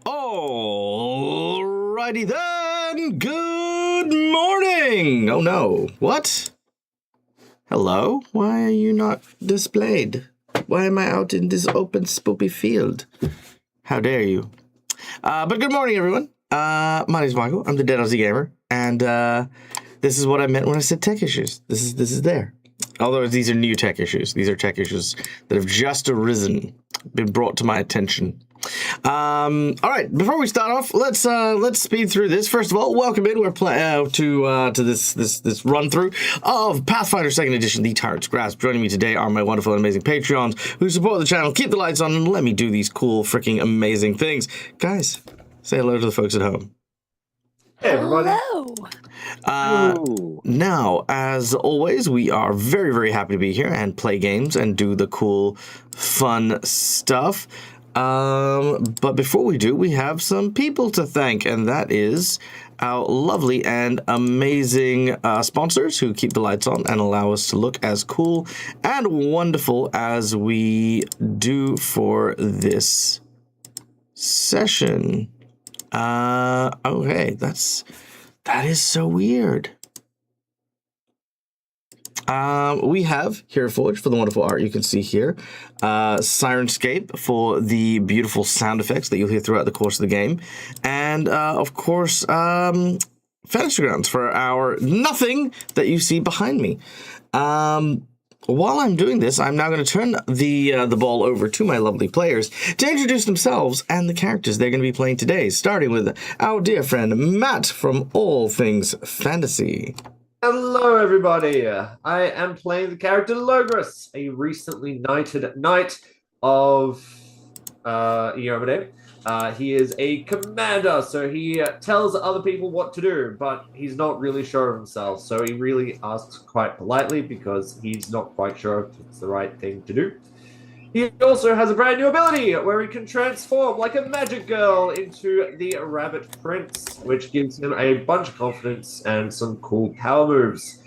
Alrighty then. Good morning. Oh no. What? Hello? Why are you not displayed? Why am I out in this open spoopy field? How dare you? But good morning, everyone. My name is Michael. I'm the Dead Aussie Gamer, and this is what I meant when I said tech issues. This is there. Although these are new tech issues. These are tech issues that have just arisen, been brought to my attention. All right. Before we start off, let's speed through this. First of all, welcome in. We're to this run through of Pathfinder Second Edition: The Tyrant's Grasp. Joining me today are my wonderful and amazing Patreons who support the channel, keep the lights on, and let me do these cool, freaking amazing things. Guys, say hello to the folks at home. Hey, everybody. Hello. Now, as always, we are very, very happy to be here and play games and do the cool, fun stuff. But before we do, we have some people to thank, and that is our lovely and amazing sponsors who keep the lights on and allow us to look as cool and wonderful as we do for this session. Okay, that is so weird. We have Hero Forge for the wonderful art you can see here, Sirenscape for the beautiful sound effects that you'll hear throughout the course of the game, and of course, Fantasy Grounds for our nothing that you see behind me. While I'm doing this, I'm now going to turn the ball over to my lovely players to introduce themselves and the characters they're going to be playing today, starting with our dear friend Matt from All Things Fantasy. Hello, everybody. I am playing the character Logris, a recently knighted knight of Eomade. He is a commander, so he tells other people what to do, but he's not really sure of himself, so he really asks quite politely because he's not quite sure if it's the right thing to do. He also has a brand new ability where he can transform like a magic girl into the Rabbit Prince, which gives him a bunch of confidence and some cool power moves.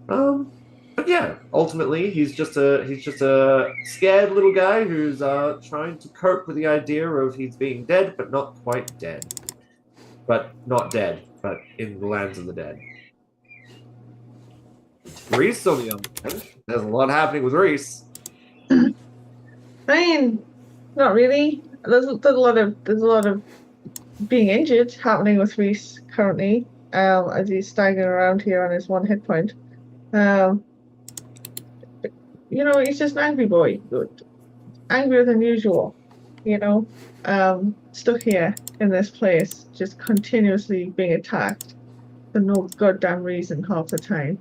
But yeah, ultimately he's just a scared little guy who's trying to cope with the idea of he's being dead, but not quite dead. But not dead, but in the lands of the dead. Reese on the other hand, there's a lot happening with Reese. I mean, not really. There's a lot of being injured happening with Reese currently, as he's staggering around here on his 1 hit point. He's just an angry boy, angrier than usual. Stuck here in this place, just continuously being attacked for no goddamn reason half the time.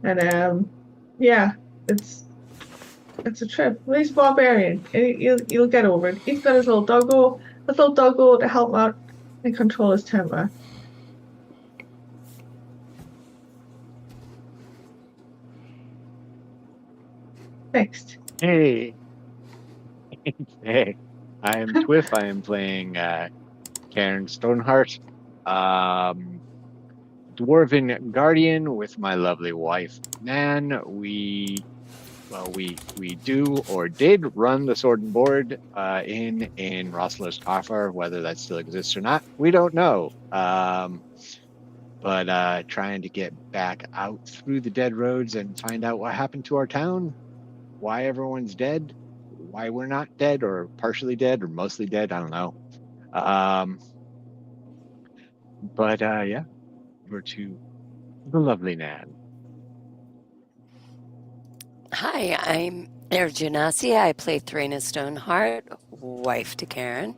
And yeah, it's a trip. Well, he's a barbarian. He'll get over it. He's got his little doggo to help him out and control his temper. Next. Hey. Hey. I am Twiff. I am playing Karen Stoneheart, Dwarven Guardian with my lovely wife, Nan. We do or did run the Sword and Board in Rossler's Coffer. Whether that still exists or not, we don't know. But trying to get back out through the dead roads and find out what happened to our town, why everyone's dead, why we're not dead or partially dead or mostly dead. I don't know. But yeah, over to the lovely Nan. Hi, I'm Erjanasi. I play Threna Stoneheart, wife to Karen.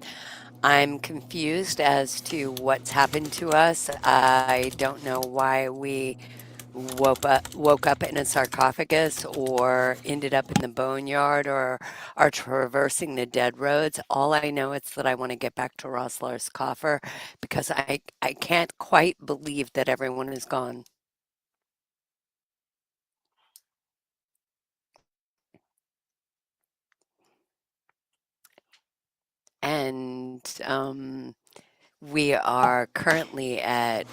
I'm confused as to what's happened to us. I don't know why we woke up in a sarcophagus or ended up in the boneyard or are traversing the dead roads. All I know is that I want to get back to Rosslar's Coffer because I can't quite believe that everyone is gone. And we are currently at,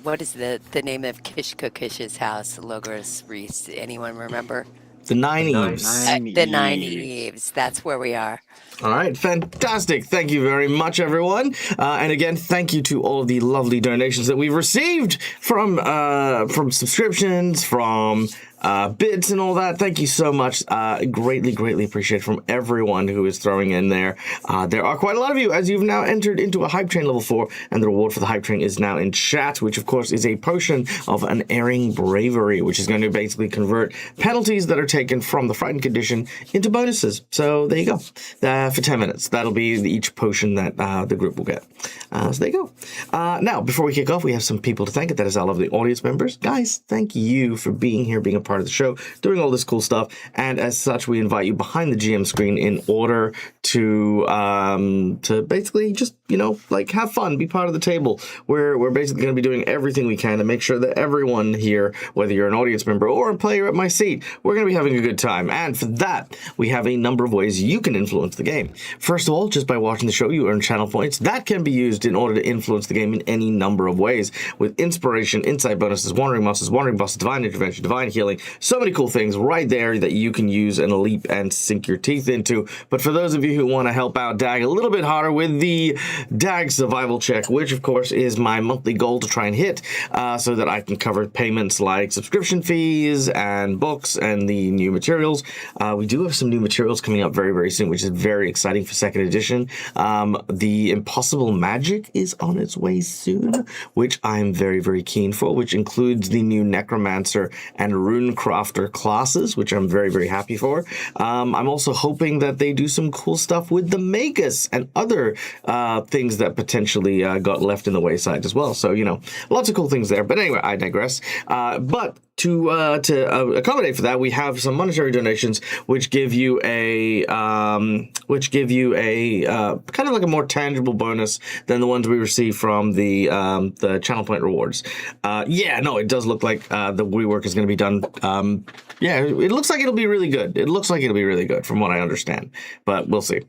what is the name of Kishkokish's house, Logris Reese? Anyone remember? The Nine The Eves. The Nine Eves. That's where we are. All right, fantastic. Thank you very much, everyone. And again, thank you to all of the lovely donations that we've received from subscriptions, from bits and all that. Thank you so much. Greatly appreciate from everyone who is throwing in there. There are quite a lot of you, as you've now entered into a hype train level 4, and the reward for the hype train is now in chat, which of course is a potion of unerring bravery, which is going to basically convert penalties that are taken from the frightened condition into bonuses. So there you go. For 10 minutes. That'll be each potion that the group will get. So there you go. Now, before we kick off, we have some people to thank. That is our lovely audience members. Guys, thank you for being here, being a part of the show, doing all this cool stuff. And as such, we invite you behind the GM screen in order to basically just, like have fun, be part of the table. We're basically going to be doing everything we can to make sure that everyone here, whether you're an audience member or a player at my seat, we're going to be having a good time. And for that, we have a number of ways you can influence the game. First of all, just by watching the show, you earn channel points. That can be used in order to influence the game in any number of ways, with inspiration, insight bonuses, wandering bosses, divine intervention, divine healing. So many cool things right there that you can use and leap and sink your teeth into. But for those of you who want to help out DAG a little bit harder with the DAG survival check, which of course is my monthly goal to try and hit, so that I can cover payments like subscription fees and books and the new materials. We do have some new materials coming up very soon, which is very exciting for 2nd edition. The Impossible Magic is on its way soon, which I'm very keen for, which includes the new Necromancer and Runecrafter classes, which I'm very happy for. I'm also hoping that they do some cool stuff with the Magus and other things that potentially got left in the wayside as well. So, lots of cool things there. But anyway, I digress. But to accommodate for that, we have some monetary donations, which give you a kind of like a more tangible bonus than the ones we receive from the channel point rewards. It does look like the rework is going to be done. It looks like it'll be really good. It looks like it'll be really good from what I understand, but we'll see.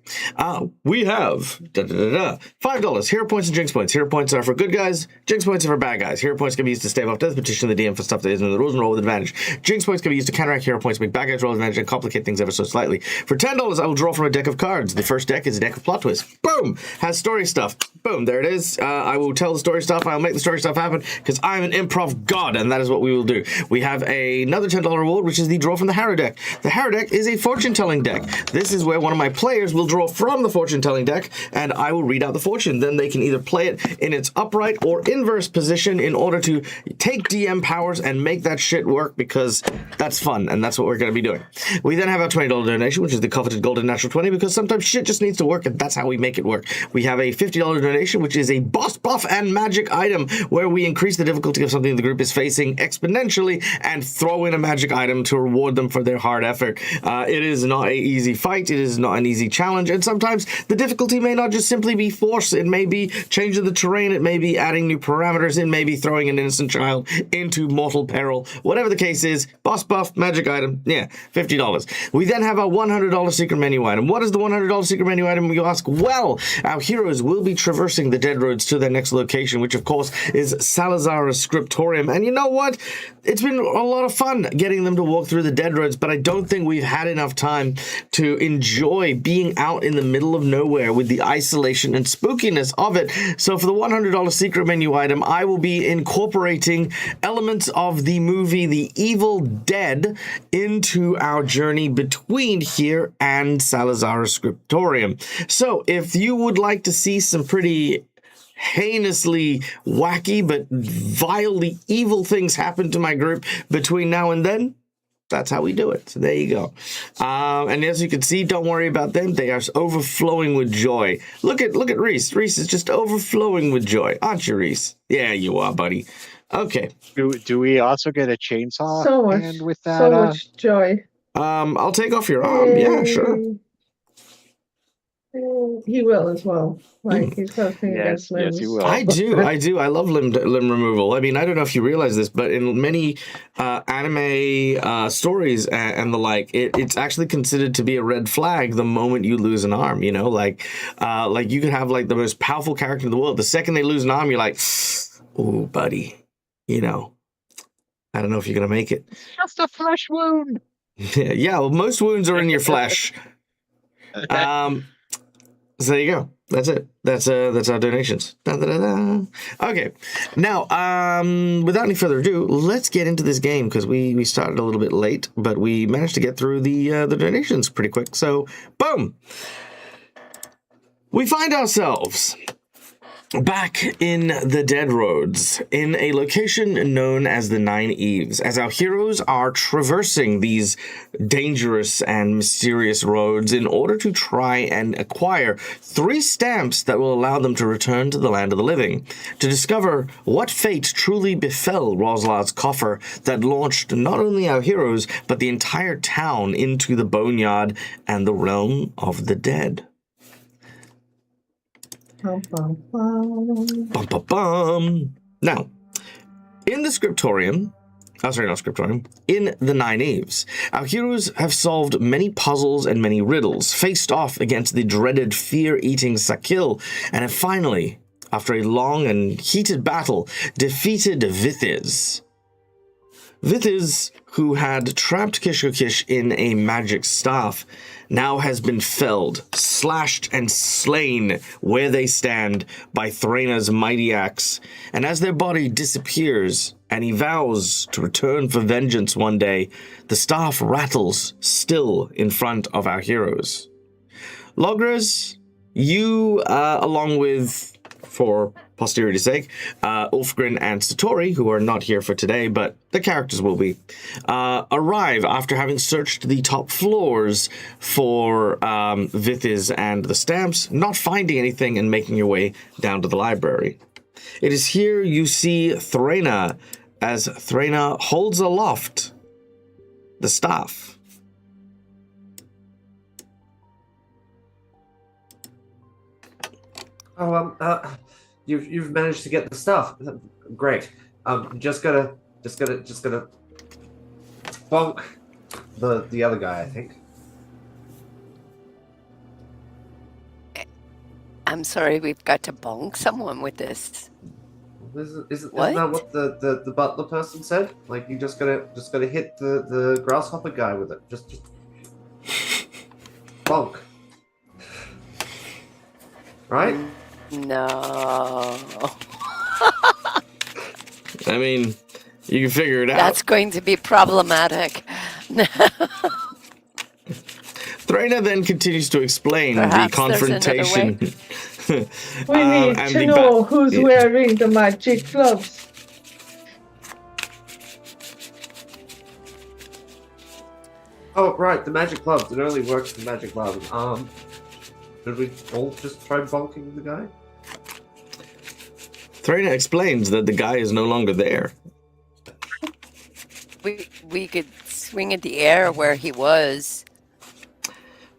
We have $5 hero points and jinx points. Hero points are for good guys. Jinx points are for bad guys. Hero points can be used to stave off death, petition the DM for stuff that isn't in the rules, and roll with advantage. Jinx points can be used to counteract hero points, make bad guys roll with advantage, and complicate things ever so slightly. For $10, I will draw from a deck of cards. The first deck is a deck of plot twists. Boom! Has story stuff. Boom! There it is. I will tell the story stuff. I'll make the story stuff happen because I'm an improv god, and that is what we will do. We have another $10 reward, which is the draw from the Harrow deck. The Harrow deck is a fortune-telling deck. This is where one of my players will draw from the fortune-telling deck, and I will read out the fortune. Then they can either play it in its upright or inverse position in order to take DM powers and make that shit work, because that's fun, and that's what we're going to be doing. We then have our $20 donation, which is the coveted golden natural 20, because sometimes shit just needs to work, and that's how we make it work. We have a $50 donation, which is a boss buff and magic item, where we increase the difficulty of something the group is facing exponentially and throw in a magic item to reward them for their hard effort. It is not an easy fight. It is not an easy challenge, and sometimes the difficulty may not just simply be force. It may be changing the terrain. It may be adding new parameters. It may be throwing an innocent child into mortal peril. Whatever the case is, boss buff, magic item, $50. We then have our $100 secret menu item. What is the $100 secret menu item, you ask? Well, our heroes will be traversing the dead roads to their next location, which of course is Salazar's Scriptorium. And you know what? It's been a lot of fun getting them to walk through the dead roads, but I don't think we've had enough time to enjoy being out in the middle of nowhere with the isolation and spookiness of it. So for the $100 secret menu item, I will be incorporating elements of the movie The Evil Dead into our journey between here and Salazar's Scriptorium. So if you would like to see some pretty heinously wacky but vilely evil things happen to my group between now and then, that's how we do it. So there you go. And as you can see, don't worry about them. They are overflowing with joy. Look at Reese. Reese is just overflowing with joy. Aren't you, Reese? Yeah, you are, buddy. Okay. Do we also get a chainsaw? So much, and with that, so much joy. I'll take off your arm. Yeah, sure. He will as well. Like, he's got a thing against limbs. Yes, he will. I do. I love limb removal. I mean, I don't know if you realize this, but in many anime stories and the like, it's actually considered to be a red flag the moment you lose an arm. You know, like you could have like the most powerful character in the world. The second they lose an arm, you're like, "Ooh, buddy," you know. I don't know if you're gonna make it. Just a flesh wound. Yeah, well, most wounds are in your flesh. So there you go. That's it. That's our donations. Da, da, da, da. Okay. Now, without any further ado, let's get into this game because we started a little bit late, but we managed to get through the donations pretty quick. So, boom. We find ourselves back in the Dead Roads, in a location known as the Nine Eves, as our heroes are traversing these dangerous and mysterious roads in order to try and acquire 3 stamps that will allow them to return to the land of the living, to discover what fate truly befell Roslar's coffer that launched not only our heroes, but the entire town into the boneyard and the realm of the dead. Bum, bum, bum. Bum, bum, bum. Now, in the scriptorium, in the Nine Eves, our heroes have solved many puzzles and many riddles, faced off against the dreaded fear-eating Sakil, and have finally, after a long and heated battle, defeated Vithiz. Vithiz, who had trapped Kishokish in a magic staff, now has been felled, slashed, and slain where they stand by Thraina's mighty axe. And as their body disappears, and he vows to return for vengeance one day, the staff rattles still in front of our heroes. Logres, you, along with, for posterity's sake, Ulfgren and Satori, who are not here for today, but the characters will be, arrive after having searched the top floors for Vithiz and the stamps, not finding anything and making your way down to the library. It is here you see Thraina, as Thraina holds aloft the staff. Oh, you've managed to get the stuff. Great. Just gotta bonk the other guy, I think. I'm sorry, we've got to bonk someone with this. Isn't What? that what the butler person said? Like you just gotta hit the grasshopper guy with it. Just bonk. Right? No. I mean, you can figure it out. That's going to be problematic. Thraina then continues to explain Perhaps the there's another confrontation. We need and to the know who's wearing the magic gloves. Oh, right, the magic gloves. It only works with magic gloves. Should we all just try bonking the guy? Thraina explains that the guy is no longer there. We could swing in the air where he was.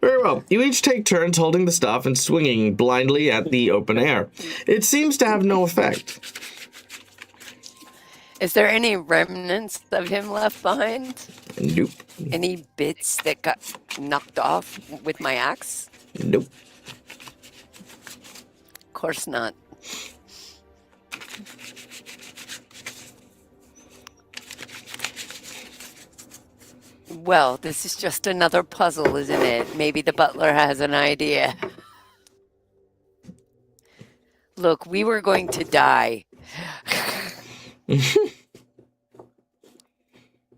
Very well. You each take turns holding the staff and swinging blindly at the open air. It seems to have no effect. Is there any remnants of him left behind? Nope. Any bits that got knocked off with my axe? Nope. Of course not. Well, this is just another puzzle, isn't it? Maybe the butler has an idea. Look, we were going to die.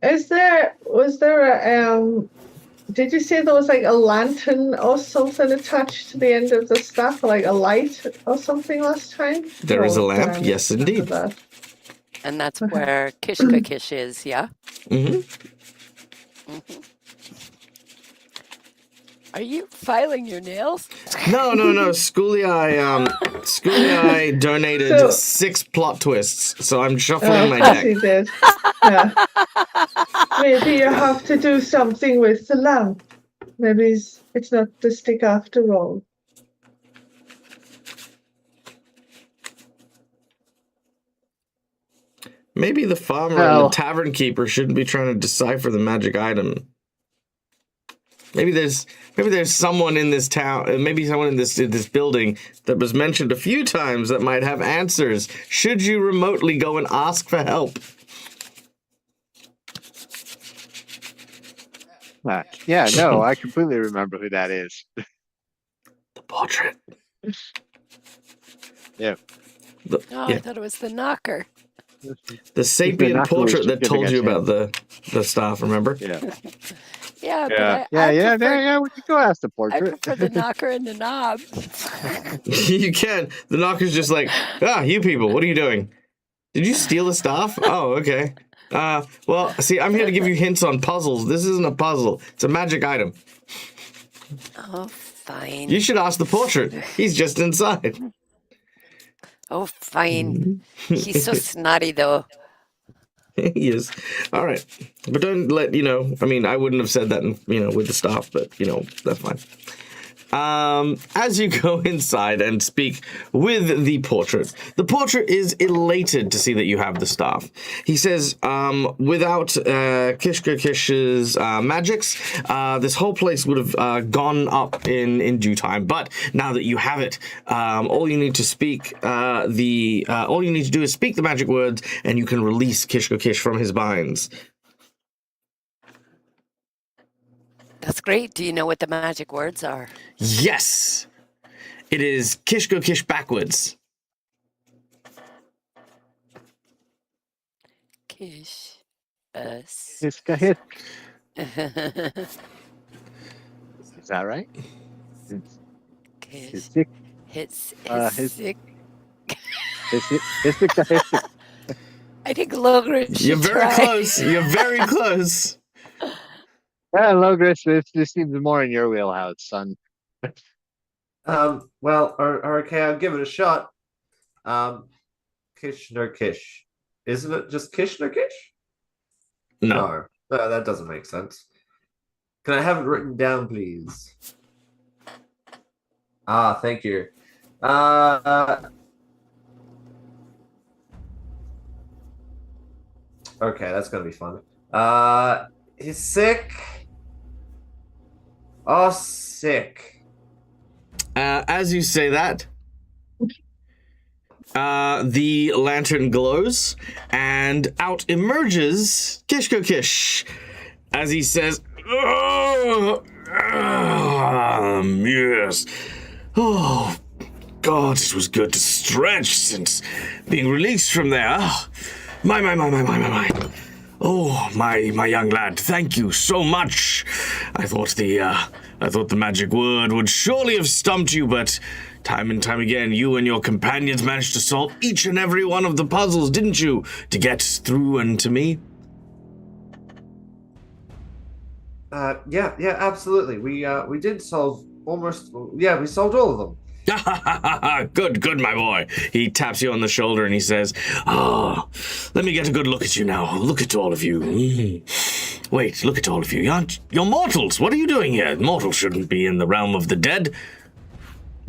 Was there a did you say there was like a lantern or something attached to the end of the staff, or like a light or something last time? There is a Or lamp, did I yes miss indeed. that? And that's Okay. where Kishka is, yeah? Mm-hmm. Mhm. Are you filing your nails? No. Schoolie Eye donated So- 6 plot twists, so I'm shuffling Oh, my of course deck. he did. Yeah. Maybe you have to do something with the lamp. Maybe it's not the stick after all. Maybe the farmer and Well- the tavern keeper shouldn't be trying to decipher the magic item. Maybe there's someone in this town, maybe someone in this building that was mentioned a few times that might have answers. Should you remotely go and ask for help? that. Yeah, no, I completely remember who that is. The portrait. Yeah. Oh, I Yeah. thought it was the knocker. The sapient knocker was portrait that giving told us you him. about the staff, remember? Yeah. Yeah, Yeah. but I prefer, Yeah. We can go ask the I portrait. prefer the knocker and the knob. You can. The knocker's just like, you people, what are you doing? Did you steal the staff? Oh, okay. Well, see, I'm here to give you hints on puzzles. This isn't a puzzle. It's a magic item. Oh, fine. You should ask the portrait. He's just inside. Oh, fine. He's so snotty, though. He is. All right. But don't let, I mean, I wouldn't have said that, with the staff, but, that's fine. As you go inside and speak with the portrait is elated to see that you have the staff. He says, without Kishka Kish's magics, this whole place would have gone up in due time. But now that you have it, all you need to do is speak the magic words, and you can release Kishka Kish from his binds. That's great. Do you know what the magic words are? Yes! It is Kishko Kish backwards. Kish us. Hiska hit. Is that right? Kish. Hisik. His his- sick. Hisik. I think Logren should You're very try. close. You're very close. Yeah, Logris, this seems more in your wheelhouse, son. Well, okay, I'll give it a shot. Kish nor Kish. Isn't it just Kish nor Kish? No. No, that doesn't make sense. Can I have it written down, please? Thank you. Okay, that's gonna be fun. He's sick. Oh, sick. As you say that, the lantern glows, and out emerges Kishko Kish, as he says, yes. Oh, God, it was good to stretch since being released from there. My. Oh, my young lad, thank you so much. I thought the magic word would surely have stumped you, but time and time again, you and your companions managed to solve each and every one of the puzzles, didn't you, to get through and to me? Yeah, absolutely. We did solve we solved all of them. Good, my boy. He taps you on the shoulder and he says, let me get a good look at you now. Look at all of you. Wait, look at all of you. You're mortals. What are you doing here? Mortals shouldn't be in the realm of the dead.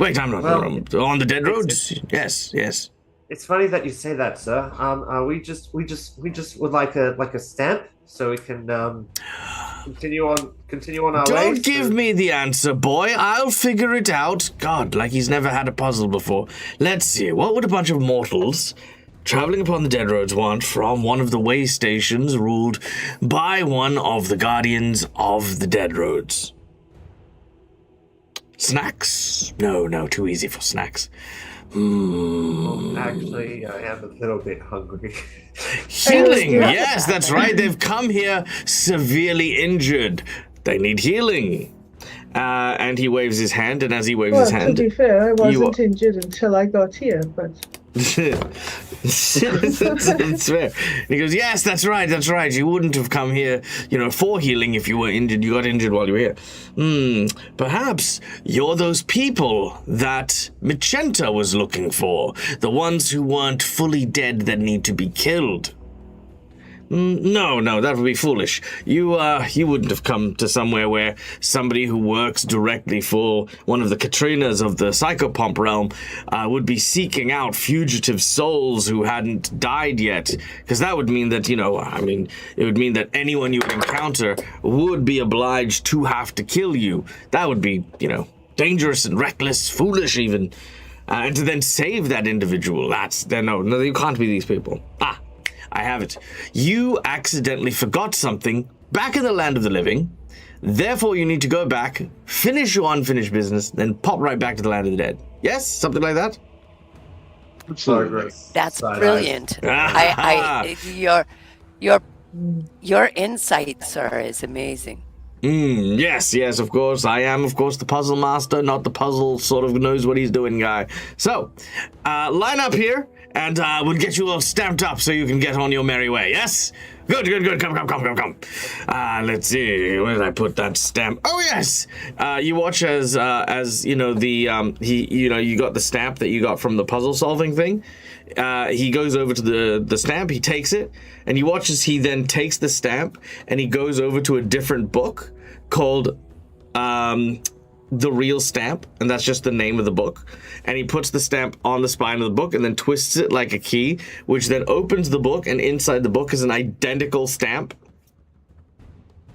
Wait, I'm not on the dead roads. Yes. It's funny that you say that, sir. We just would like a stamp so we can continue on our way. Don't give me the answer, boy. I'll figure it out. God, like he's never had a puzzle before. Let's see. What would a bunch of mortals traveling upon the dead roads want from one of the way stations ruled by one of the guardians of the dead roads? Snacks? No, too easy for snacks. Actually, I am a little bit hungry. Healing, yes, that's right. They've come here severely injured. They need healing. And he waves his hand, and as he waves his hand... To be fair, I wasn't injured until I got here, but... That's fair. And he goes, yes, that's right. You wouldn't have come here, for healing if you were injured. You got injured while you were here. Perhaps you're those people that Micenta was looking for. The ones who weren't fully dead that need to be killed. No, that would be foolish. You wouldn't have come to somewhere where somebody who works directly for one of the Katrinas of the Psychopomp realm would be seeking out fugitive souls who hadn't died yet. Because that would mean that, it would mean that anyone you would encounter would be obliged to have to kill you. That would be, dangerous and reckless, foolish even. And to then save that individual, no, you can't be these people. I have it. You accidentally forgot something back in the land of the living Therefore, you need to go back, finish your unfinished business, then pop right back to the land of the dead. Yes? Something like that? Absolutely. That's Side-eyes. brilliant. Your insight, sir, is amazing. Yes, of course. I am, of course, the puzzle master, not the puzzle sort of knows what he's doing guy. So, line up here, and we'll get you all stamped up so you can get on your merry way, yes? Good. Come. Let's see. Where did I put that stamp? Oh, yes. You watch as you know, you got the stamp that you got from the puzzle solving thing. He goes over to the stamp, he takes it, and you watch as he then takes the stamp and he goes over to a different book called The Real Stamp, and that's just the name of the book. And he puts the stamp on the spine of the book and then twists it like a key, which then opens the book, and inside the book is an identical stamp.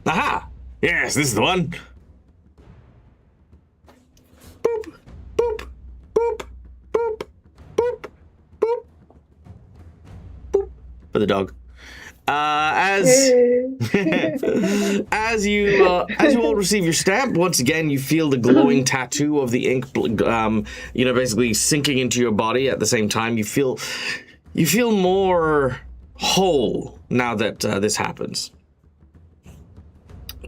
Aha! Yes, this is the one. Boop, boop, boop, boop, boop, boop, boop. For the dog. As you all receive your stamp, once again you feel the glowing tattoo of the ink, basically sinking into your body. At the same time, you feel more whole now that this happens.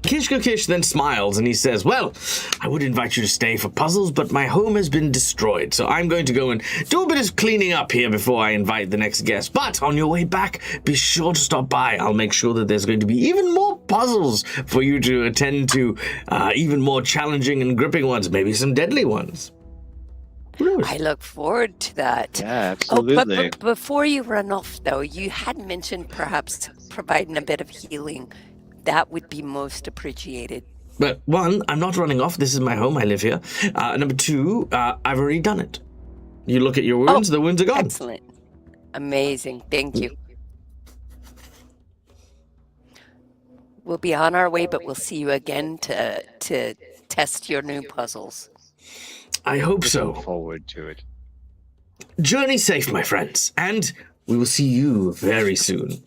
Kish then smiles and he says, well, I would invite you to stay for puzzles, but my home has been destroyed, so I'm going to go and do a bit of cleaning up here before I invite the next guest. But on your way back, be sure to stop by. I'll make sure that there's going to be even more puzzles for you to attend to, even more challenging and gripping ones, maybe some deadly ones. Who knows? I look forward to that. Yeah, absolutely. But before you run off, though, you had mentioned perhaps providing a bit of healing. That would be most appreciated. But one, I'm not running off. This is my home. I live here. Number two, I've already done it. You look at your wounds, the wounds are gone. Excellent. Amazing. Thank you. We'll be on our way, but we'll see you again to test your new puzzles. I hope so. Looking forward to it. Journey safe, my friends, and we will see you very soon.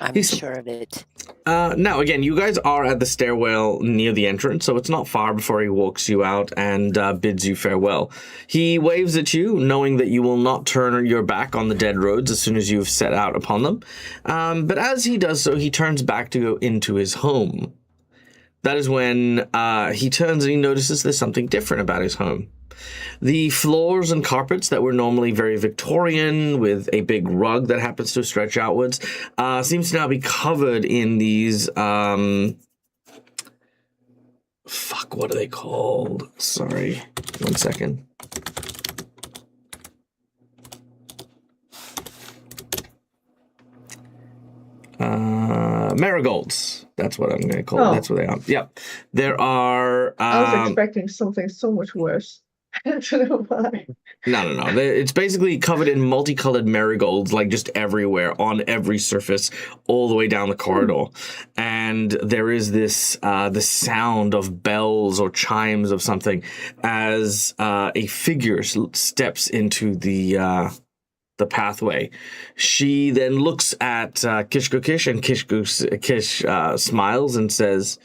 I'm sure of it. Now, again, you guys are at the stairwell near the entrance, so it's not far before he walks you out and bids you farewell. He waves at you, knowing that you will not turn your back on the dead roads as soon as you've set out upon them. But as he does so, he turns back to go into his home. That is when he turns and he notices there's something different about his home. The floors and carpets that were normally very Victorian, with a big rug that happens to stretch outwards, seems to now be covered in these, what are they called? Sorry, 1 second. Marigolds. That's what I'm going to call it. That's what they are. Yep. There are... I was expecting something so much worse. I don't know why. No. It's basically covered in multicolored marigolds, like just everywhere, on every surface, all the way down the corridor. And there is this, the sound of bells or chimes of something as a figure steps into the pathway. She then looks at Kish, and Kish smiles and says,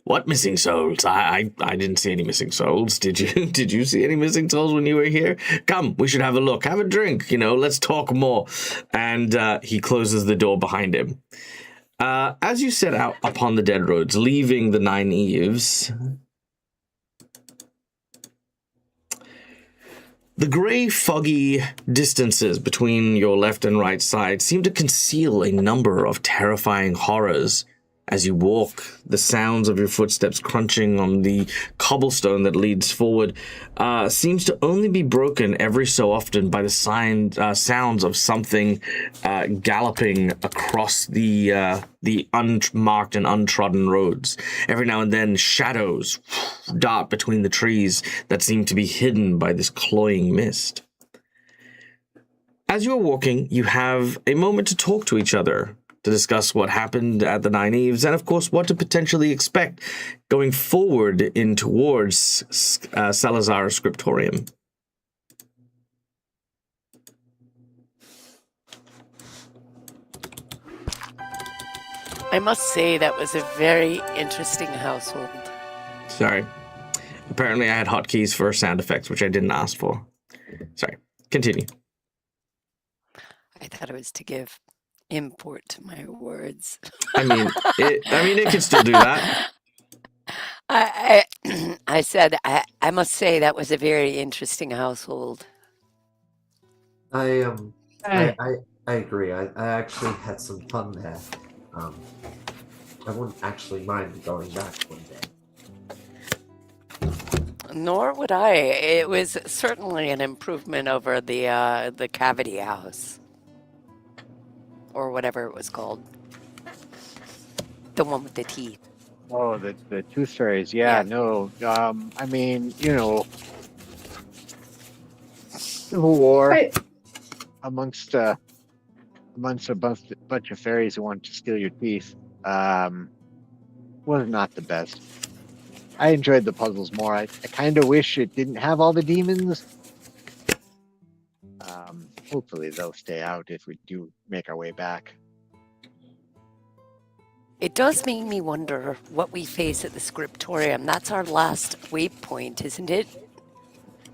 "What missing souls? I didn't see any missing souls. Did you? Did you see any missing souls when you were here? Come, we should have a look. Have a drink. Let's talk more." And he closes the door behind him. As you set out upon the dead roads, leaving the Nine Eves, the grey, foggy distances between your left and right side seem to conceal a number of terrifying horrors. As you walk, the sounds of your footsteps crunching on the cobblestone that leads forward seems to only be broken every so often by the sounds of something galloping across the unmarked and untrodden roads. Every now and then, shadows dart between the trees that seem to be hidden by this cloying mist. As you're walking, you have a moment to talk to each other, to discuss what happened at the Nine Eves, and of course what to potentially expect going forward in towards Salazar's scriptorium. I must say that was a very interesting household. Sorry. Apparently, I had hotkeys for sound effects, which I didn't ask for. Sorry. Continue. I thought it was to give import to my words. I mean, it can still do that. I said, I must say that was a very interesting household. I Hey. I agree. I actually had some fun there. I wouldn't actually mind going back one day. Nor would I. It was certainly an improvement over the cavity house, or whatever it was called, the one with the teeth. Oh, the tooth fairies. Yeah, Yeah. no. I mean, Civil War I, amongst a bunch of fairies who want to steal your teeth. Was not the best. I enjoyed the puzzles more. I kind of wish it didn't have all the demons. Hopefully they'll stay out if we do make our way back. It does make me wonder what we face at the scriptorium. That's our last waypoint, isn't it?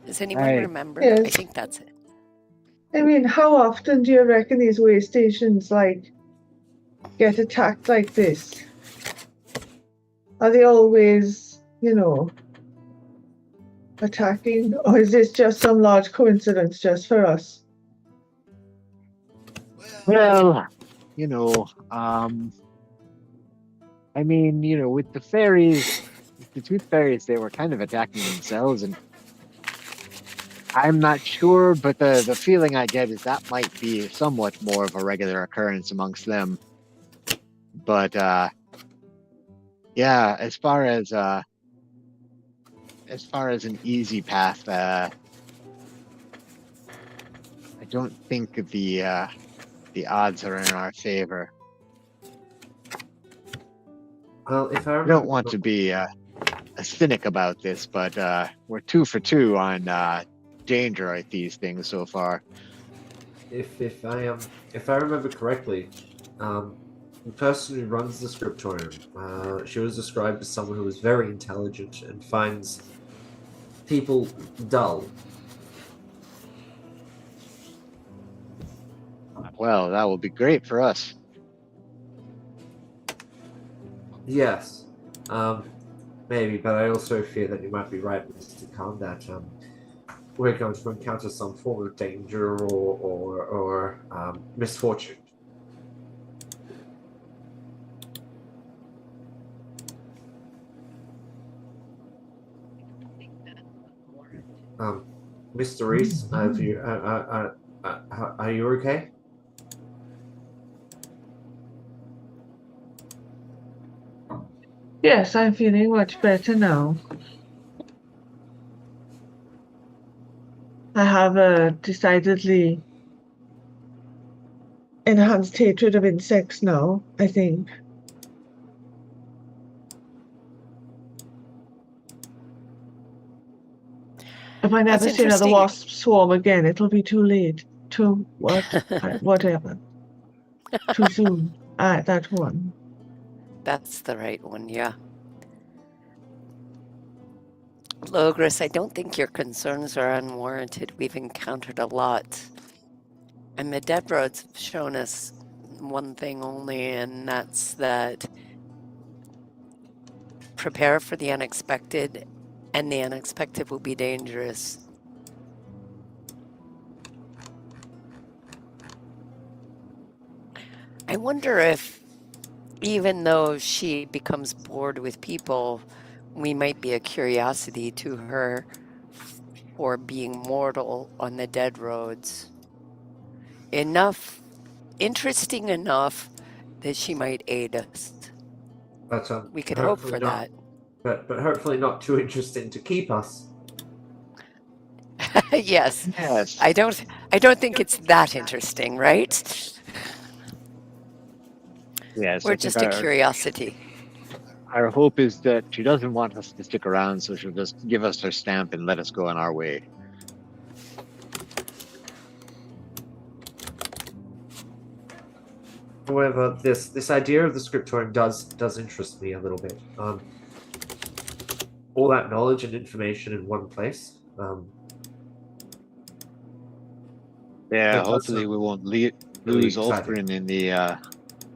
Does anyone Right. remember? Yes. I think that's it. I mean, how often do you reckon these way stations like get attacked like this? Are they always, attacking, or is this just some large coincidence just for us? Well, I mean, with the fairies, with the tooth fairies, they were kind of attacking themselves, and I'm not sure, but the feeling I get is that might be somewhat more of a regular occurrence amongst them. But yeah, as far as an easy path, I don't think the odds are in our favor. Well, if I I remember, don't want to be a cynic about this, but we're 2 for 2 on danger at these things so far. if I remember correctly, the person who runs the scriptorium, she was described as someone who was very intelligent and finds people dull. Well, that will be great for us. Yes, maybe, but I also fear that you might be right, Mr. Khan, that we're going to encounter some form of danger or misfortune. Mr. Reese, are you okay? Yes, I'm feeling much better now. I have a decidedly enhanced hatred of insects now, I think. If I never That's see another interesting. wasp swarm again, it'll be too late. Too what? Whatever. Too soon. That one. That's the right one, yeah. Logris, I don't think your concerns are unwarranted. We've encountered a lot. And the dead roads have shown us one thing only, and that's that prepare for the unexpected, and the unexpected will be dangerous. I wonder if, even though she becomes bored with people, we might be a curiosity to her for being mortal on the dead roads. Interesting enough that she might aid us. But We could hope hopefully for not. that. But hopefully not too interesting to keep us. Yes. Yes. I don't think it's that interesting, right? Yes. We're I think just a curiosity. our hope is that she doesn't want us to stick around, so she'll just give us her stamp and let us go on our way. However, this idea of the scriptorium does interest me a little bit. All that knowledge and information in one place. Yeah, That does hopefully sound we won't really lose exciting. Ulfrin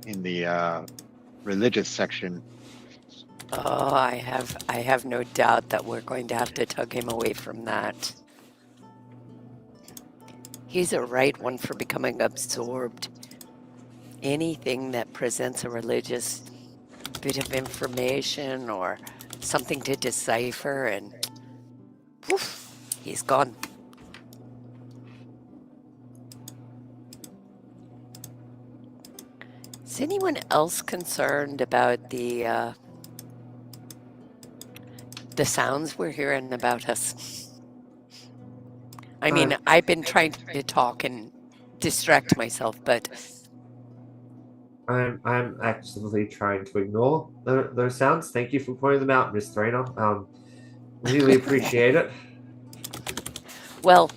in the religious section. Oh, I have no doubt that we're going to have to tug him away from that. He's a right one for becoming absorbed. Anything that presents a religious bit of information or something to decipher, and poof, he's gone. Is anyone else concerned about the sounds we're hearing about us? I mean, I've been trying to talk and distract myself, but I'm actively trying to ignore those sounds. Thank you for pointing them out, Miss Thrainer. Really appreciate it. well,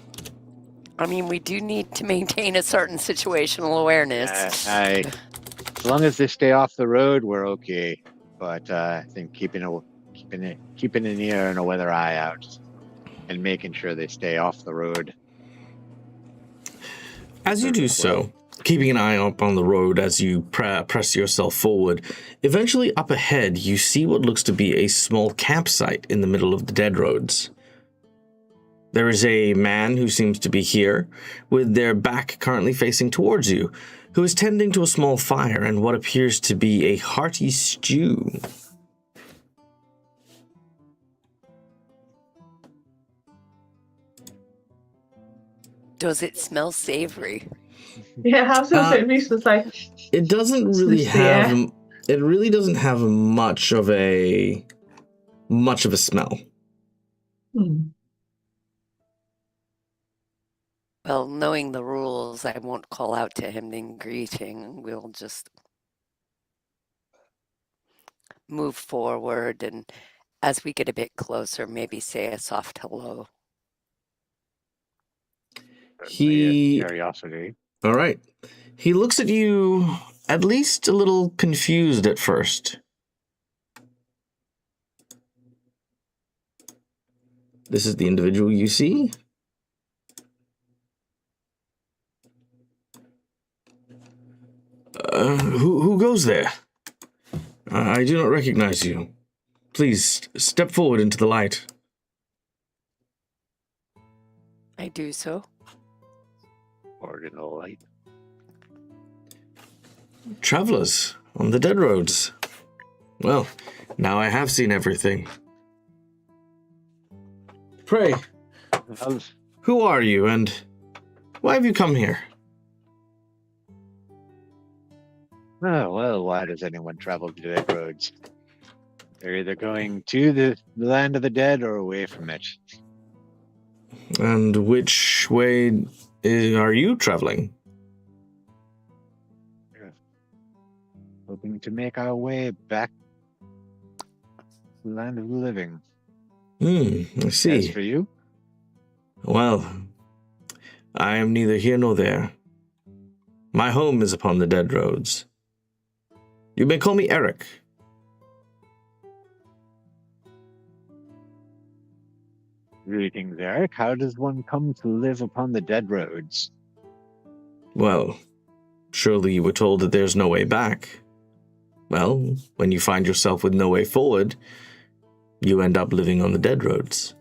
I mean, we do need to maintain a certain situational awareness. As long as they stay off the road, we're okay. But I think keeping an ear and a weather eye out, and making sure they stay off the road. As you do so, keeping an eye up on the road as you press yourself forward, eventually up ahead you see what looks to be a small campsite in the middle of the dead roads. There is a man who seems to be here, with their back currently facing towards you, who is tending to a small fire and what appears to be a hearty stew. Does it smell savory? Yeah, I was gonna say Reese was like, It doesn't really Sniff the air. have. It really doesn't have much of a smell. hmm. Well, knowing the rules, I won't call out to him in greeting. We'll just move forward, and as we get a bit closer, maybe say a soft hello. He. Curiosity. All right. He looks at you, at least a little confused at first. This is the individual you see. Who goes there? I do not recognize you. Please step forward into the light. I do so. Ordinal light. Travelers on the dead roads. Well, now I have seen everything. Pray, who are you and why have you come here? Oh, well, why does anyone travel to dead roads? They're either going to the land of the dead or away from it. And which way are you traveling? Hoping to make our way back to the land of the living. I see. As for you? Well, I am neither here nor there. My home is upon the dead roads. You may call me Eric. Greetings, Eric. How does one come to live upon the dead roads? Well, surely you were told that there's no way back. Well, when you find yourself with no way forward, you end up living on the dead roads.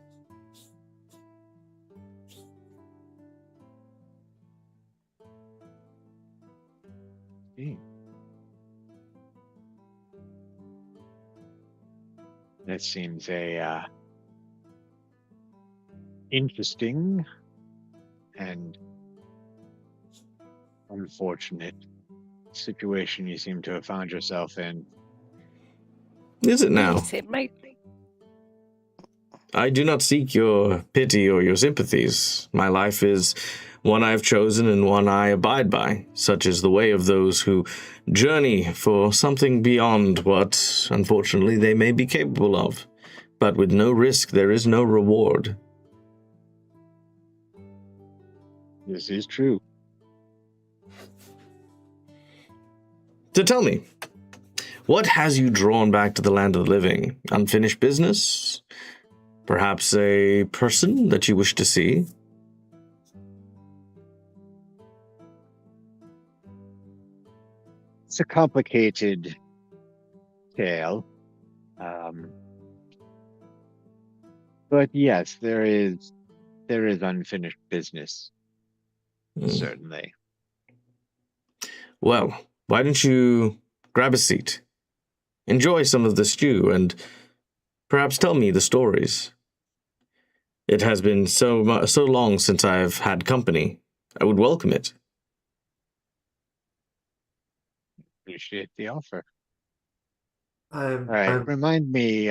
That seems a interesting and unfortunate situation you seem to have found yourself in. Is it now? Yes, it might be. I do not seek your pity or your sympathies. My life is one I have chosen and one I abide by. Such is the way of those who journey for something beyond what, unfortunately, they may be capable of. But with no risk, there is no reward. This is true. So tell me, what has you drawn back to the land of the living? Unfinished business? Perhaps a person that you wish to see? It's a complicated tale. But yes, there is unfinished business, certainly. Well, why don't you grab a seat, enjoy some of the stew, and perhaps tell me the stories. It has been so long since I've had company. I would welcome it. Appreciate the offer. I'm, All right, I'm remind me,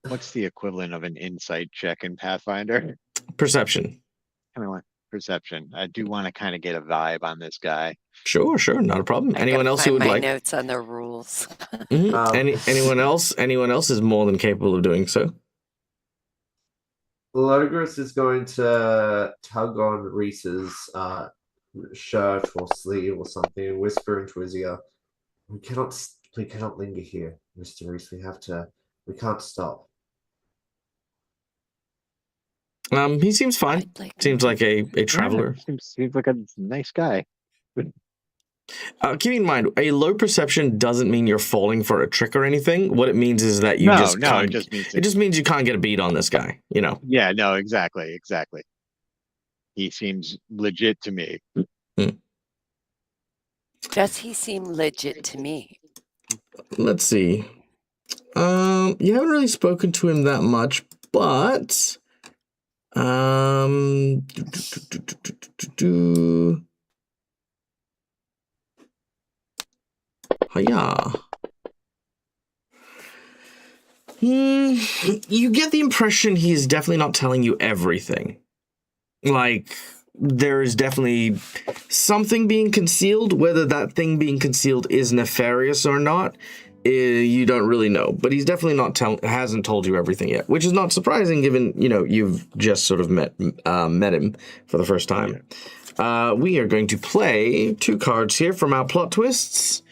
what's the equivalent of an insight check in Pathfinder? Perception. Kind of want perception. I do want to kind of get a vibe on this guy. Sure, not a problem. I Anyone gotta else who find would my like? notes on the rules. Anyone else? Anyone else is more than capable of doing so. Logos is going to tug on Reese's shirt or sleeve or something and whisper into his ear, we cannot linger here, Mr. Reese. We can't stop. He seems fine. I'd like Seems like a traveler. Yeah, seems like a nice guy. Keep in mind, a low perception doesn't mean you're falling for a trick or anything. What it means is that you No, can't. it just means it just means you can't get a beat on this guy. You know. Yeah, no, exactly. He seems legit to me. Does he seem legit to me? Let's see. You haven't really spoken to him that much, but Hiya. You get the impression he's definitely not telling you everything. Like, there is definitely something being concealed. Whether that thing being concealed is nefarious or not, you don't really know. But he's definitely hasn't told you everything yet, which is not surprising given, you've just sort of met him for the first time. Yeah. We are going to play 2 cards here from our plot twists.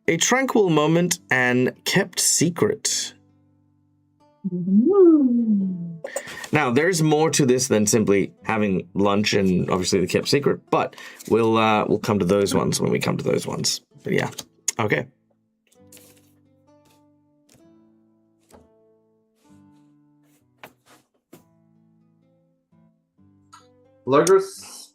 A Tranquil Moment and Kept Secret. Now, there's more to this than simply having lunch and obviously the Kept Secret, but we'll come to those ones when we come to those ones. But yeah, okay. Logos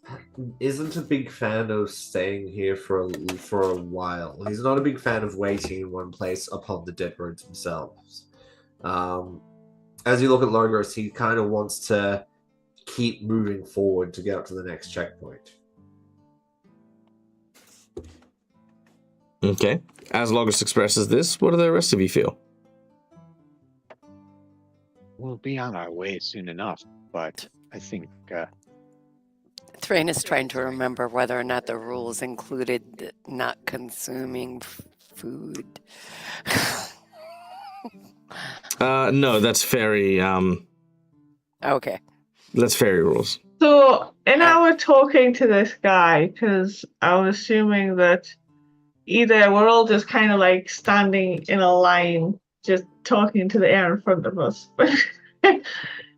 isn't a big fan of staying here for a while. He's not a big fan of waiting in one place upon the dead roads themselves. As you look at Logos, he kind of wants to keep moving forward to get up to the next checkpoint. Okay. As Logos expresses this, what do the rest of you feel? We'll be on our way soon enough, but I think Thrain is trying to remember whether or not the rules included not consuming food. No, that's fairy. Okay. That's fairy rules. So, in our talking to this guy, because I was assuming that either we're all just kind of like standing in a line, just talking to the air in front of us.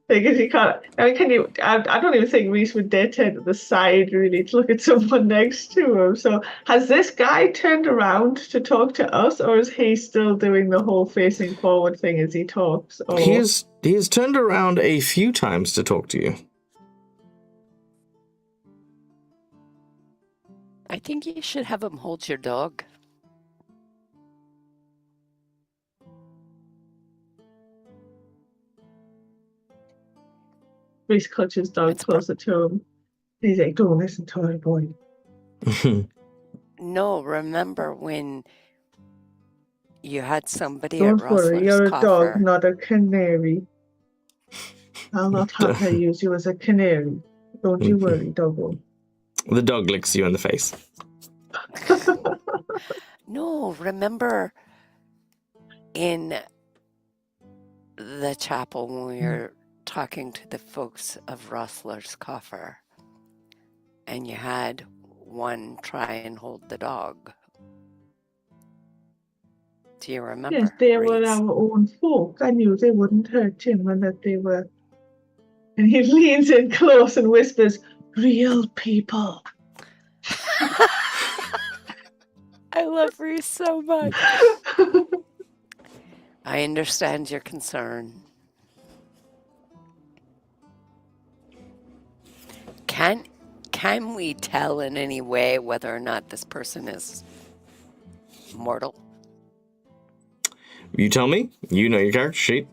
Because you can't. I mean, can you? I don't even think Reese would dare turn to the side really to look at someone next to him. So, has this guy turned around to talk to us, or is he still doing the whole facing forward thing as he talks? Or... He has turned around a few times to talk to you. I think you should have him hold your dog. Reese clutches dog closer to him. He's like, "Don't listen to her, boy." No, remember when you had somebody Don't at worry, Rustler's you're a Coffer? dog, not a canary. I'll not have her use you as a canary. Don't you worry, doggo. The dog licks you in the face. No, remember in the chapel when we were talking to the folks of Rustler's Coffer, and you had one try and hold the dog. Do you remember? Yes, they were Reese? our own folk. I knew they wouldn't hurt him and that they were. And he leans in close and whispers, real people. I love Reese so much. I understand your concern. Can we tell in any way whether or not this person is mortal? You tell me. You know your character sheet.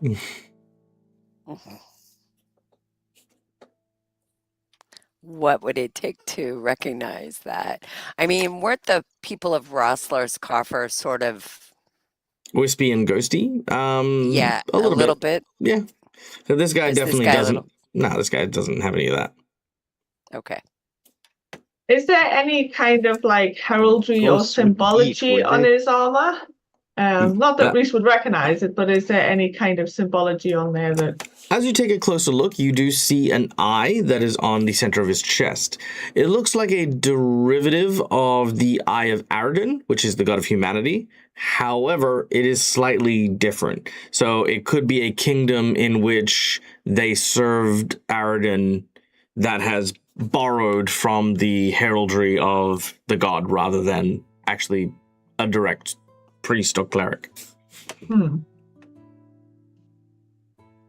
What would it take to recognize that? I mean, weren't the people of Rossler's Coffer sort of, Wispy and ghosty. yeah, a little bit? Yeah. So this guy Is this definitely guy a doesn't. little? No, this guy doesn't have any of that. Okay. Is there any kind of like heraldry or Ghosts wouldn't eat, symbology would on they? his armor? Not that Uh, Reese would recognize it, but is there any kind of symbology on there that As you take a closer look, you do see an eye that is on the center of his chest. It looks like a derivative of the Eye of Aradin, which is the god of humanity. However, it is slightly different. So it could be a kingdom in which they served Aradin that has borrowed from the heraldry of the god rather than actually a direct priest or cleric.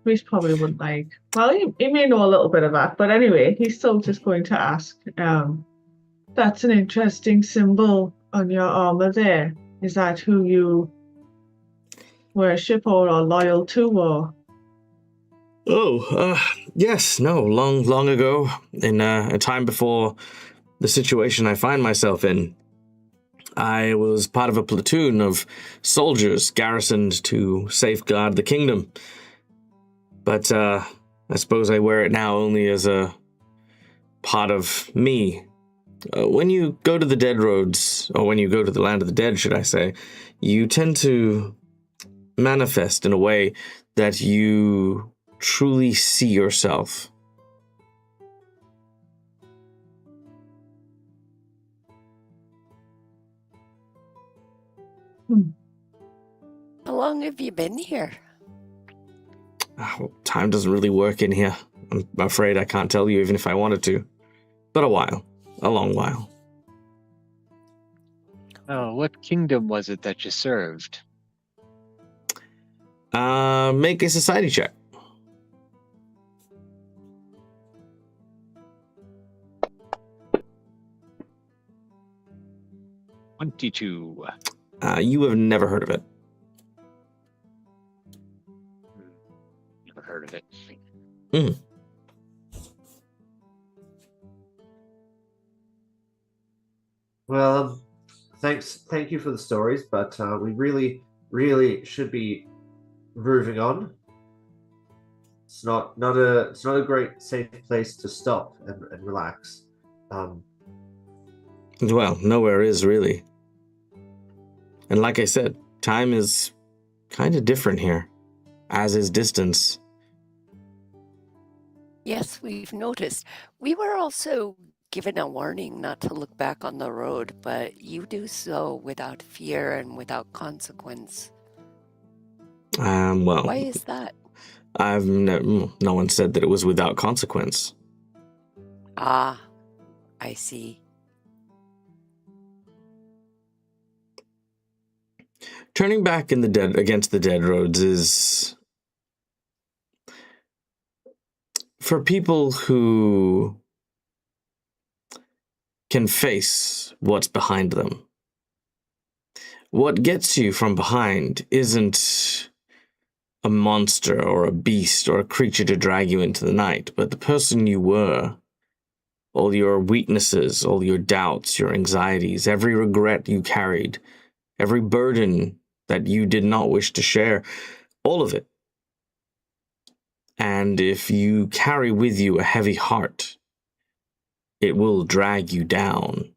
Reese probably wouldn't like? Well, he may know a little bit of that, but anyway, he's still just going to ask. That's an interesting symbol on your armor there. Is that who you worship or are loyal to, or? Oh, yes, no, long ago, in a time before the situation I find myself in, I was part of a platoon of soldiers garrisoned to safeguard the kingdom. But I suppose I wear it now only as a part of me. When you go to the dead roads, or when you go to the land of the dead, should I say, you tend to manifest in a way that you truly see yourself. How long have you been here? Well, time doesn't really work in here. I'm afraid I can't tell you even if I wanted to. But a while. A long while. Oh, what kingdom was it that you served? Make a society check. $22. You have never heard of it. Never heard of it. Well, thank you for the stories, but we really should be moving on. It's not a great safe place to stop and relax. Well, nowhere is really. And like I said, time is kind of different here, as is distance. Yes, we've noticed. We were also given a warning not to look back on the road, but you do so without fear and without consequence. Well, Why is that? No one said that it was without consequence. Ah, I see. Turning back in the dead against the dead roads is for people who can face what's behind them. What gets you from behind isn't a monster or a beast or a creature to drag you into the night, but the person you were. All your weaknesses, all your doubts, your anxieties, every regret you carried, every burden that you did not wish to share, all of it. And if you carry with you a heavy heart, it will drag you down.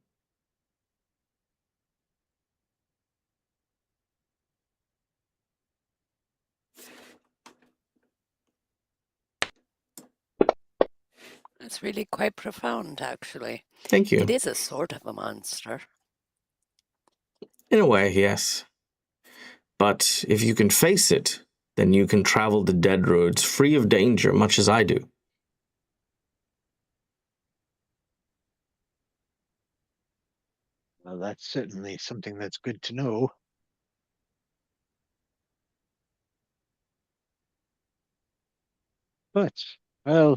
It's really quite profound, actually. Thank you. It is a sort of a monster. In a way, yes. But if you can face it, then you can travel the dead roads free of danger, much as I do. Well, that's certainly something that's good to know. But, well,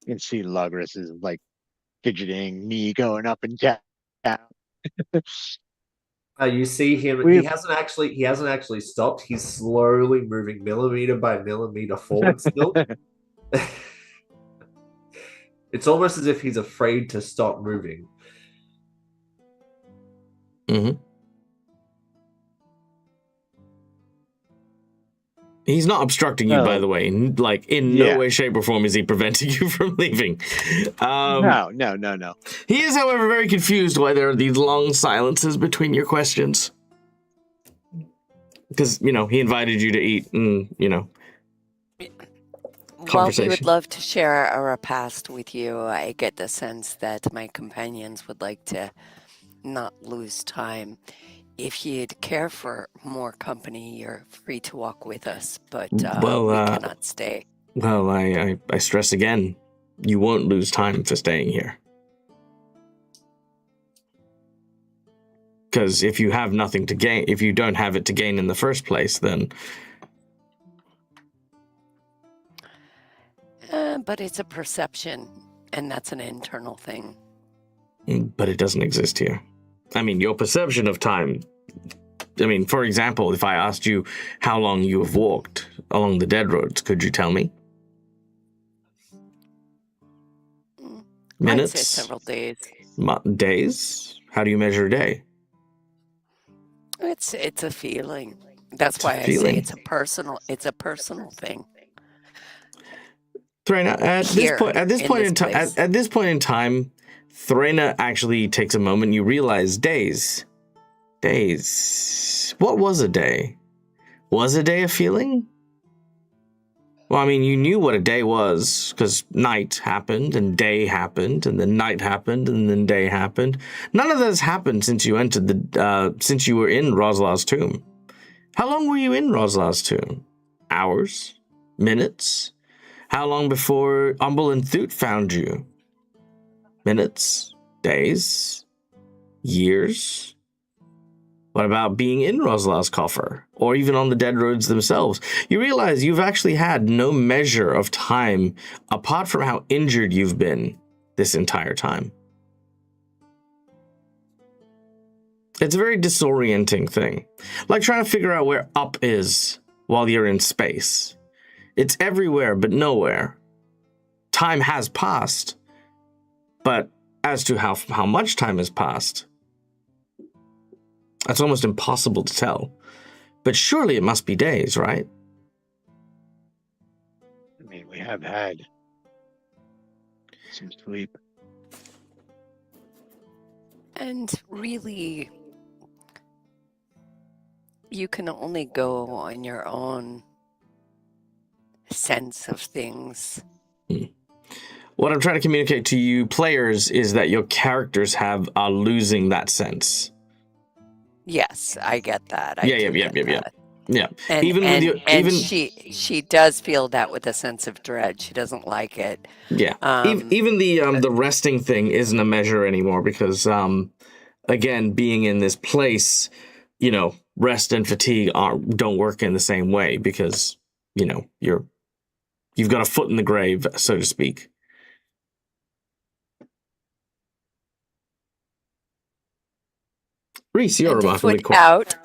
you can see Logris is like fidgeting, knee going up and down. You see him. We've He hasn't actually stopped. He's slowly moving millimeter by millimeter forward. Still, it's almost as if he's afraid to stop moving. Mm-hmm. He's not obstructing you, by the way. Like, in no way, shape, or form is he preventing you from leaving. No. He is, however, very confused why there are these long silences between your questions. Because, he invited you to eat and, While he would love to share a repast with you, I get the sense that my companions would like to not lose time. If you'd care for more company, you're free to walk with us, but we cannot stay. Well, I stress again, you won't lose time for staying here. Because if you have nothing to gain, if you don't have it to gain in the first place, then... But it's a perception, and that's an internal thing. But it doesn't exist here. I mean, your perception of time... I mean, for example, if I asked you how long you have walked along the dead roads, could you tell me? Minutes? I'd say several days. Days? How do you measure a day? It's a feeling. That's why I say it's a personal thing. Thraina, at this point in time, Thraina actually takes a moment. You realize days. What was a day? Was a day a feeling? Well, I mean, you knew what a day was because night happened and day happened and then night happened and then day happened. None of this happened since you entered since you were in Rosla's tomb. How long were you in Rosla's tomb? Hours? Minutes? How long before Umbel and Thoot found you? Minutes? Days? Years? What about being in Rosla's coffer, or even on the dead roads themselves? You realize you've actually had no measure of time apart from how injured you've been this entire time. It's a very disorienting thing. Like trying to figure out where up is while you're in space. It's everywhere but nowhere. Time has passed, but as to how much time has passed, that's almost impossible to tell. But surely it must be days, right? I mean, we have had some sleep. And really, you can only go on your own sense of things. What I'm trying to communicate to you players is that your characters are losing that sense. Yes, I get that. Yeah. And she does feel that with a sense of dread. She doesn't like it. Yeah. Even the resting thing isn't a measure anymore because again, being in this place, rest and fatigue don't work in the same way because you've got a foot in the grave, so to speak. Reese, you're remarkably quiet.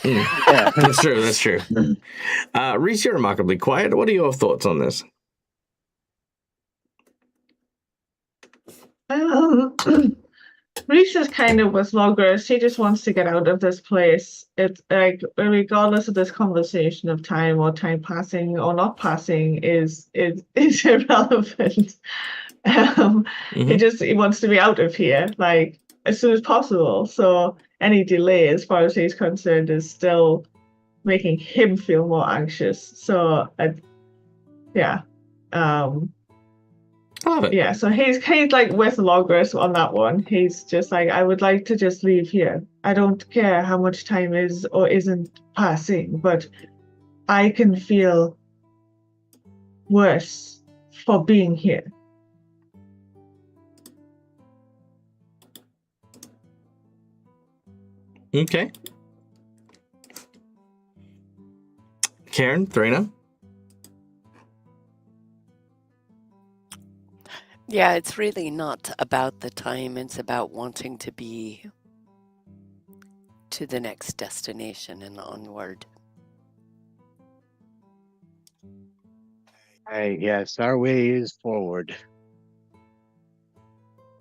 Yeah, that's true. Reese, you're remarkably quiet. What are your thoughts on this? Reese is kind of with Logris. She just wants to get out of this place. It's like, regardless of this conversation of time or time passing or not passing is irrelevant. He wants to be out of here, like, as soon as possible. So any delay, as far as he's concerned, is still making him feel more anxious. So, yeah. I love it. Yeah, so he's like with Logris on that one. He's just like, I would like to just leave here. I don't care how much time is or isn't passing, but I can feel worse for being here. Okay. Karen, Threna? Yeah, it's really not about the time. It's about wanting to be to the next destination and onward. Yes, our way is forward.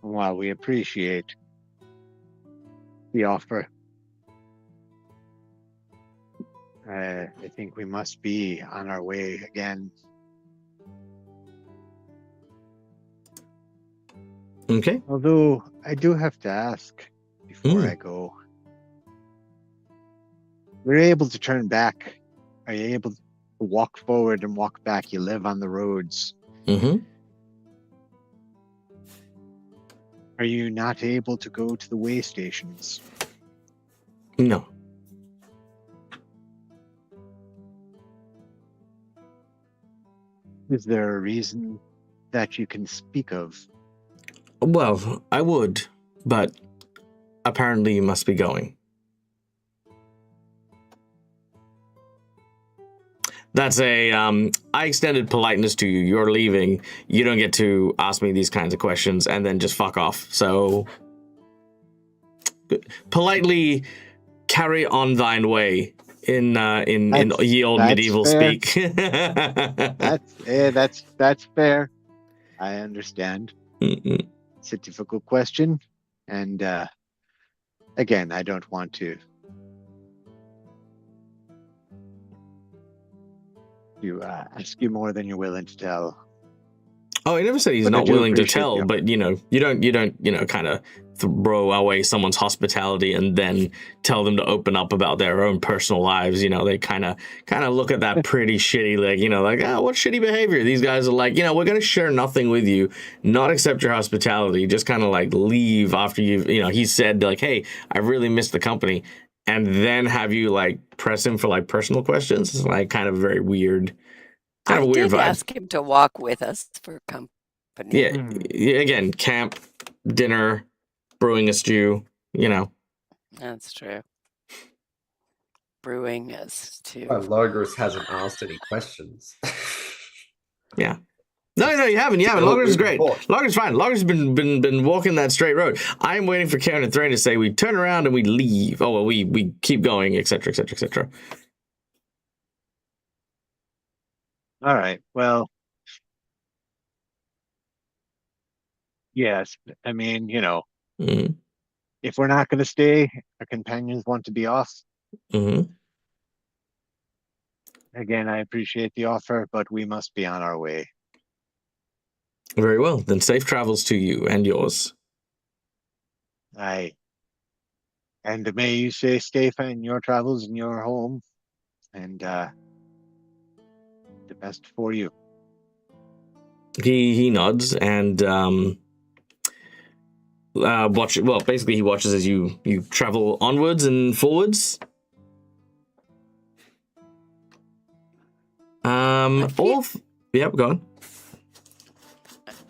While we appreciate the offer, I think we must be on our way again. Okay. Although I do have to ask before I go. We're able to turn back. Are you able to walk forward and walk back? You live on the roads. Mm-hmm. Are you not able to go to the way stations? No. Is there a reason that you can speak of? Well, I would, but apparently you must be going. That's I extended politeness to you. You're leaving. You don't get to ask me these kinds of questions and then just fuck off. So politely carry on thine way in ye old medieval fair. speak. That's fair. I understand. Mm-mm. It's a difficult question, and again, I don't want to ask you more than you're willing to tell. Oh, he never said he's But I not do willing to appreciate tell, the but you don't kind of throw away someone's hospitality and then tell them to open up about their own personal lives. They kind of look at that pretty shitty, what shitty behavior. These guys are like, we're going to share nothing with you, not accept your hospitality, just kind of like leave after you've, he said like, hey, I really missed the company. And then have you like press him for like personal questions. It's like kind of very weird. Kind of a weird did vibe. ask him to walk with us for company. Yeah, again, camp, dinner, brewing a stew, That's true. Brewing a stew. Well, Logris hasn't asked any questions. Yeah. No, you haven't. Logris is great. Logris is fine. Logris has been walking that straight road. I'm waiting for Karen and Thrain to say we turn around and we leave. Oh, well, we keep going, etc., etc., etc. All right. Well, yes. I mean, Mm-hmm. if we're not going to stay, our companions want to be off. Mm-hmm. Again, I appreciate the offer, but we must be on our way. Very well. Then safe travels to you and yours. Aye. And may you stay safe in your travels in your home, and the best for you. He nods and basically he watches as you travel onwards and forwards. Yep, go on.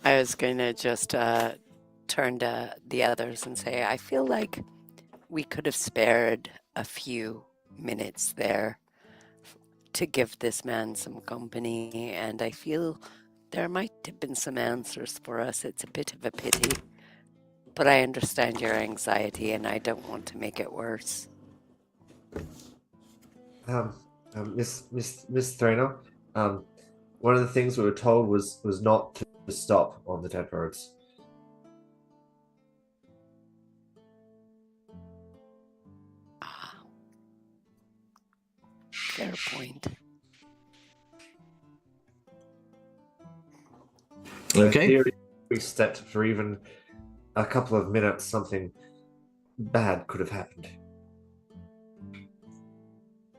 I was going to just turn to the others and say, I feel like we could have spared a few minutes there to give this man some company, and I feel there might have been some answers for us. It's a bit of a pity, but I understand your anxiety, and I don't want to make it worse. Miss Thrainer, one of the things we were told was not to stop on the dead roads. Fair point. Okay. In theory, if we stepped for even a couple of minutes, something bad could have happened.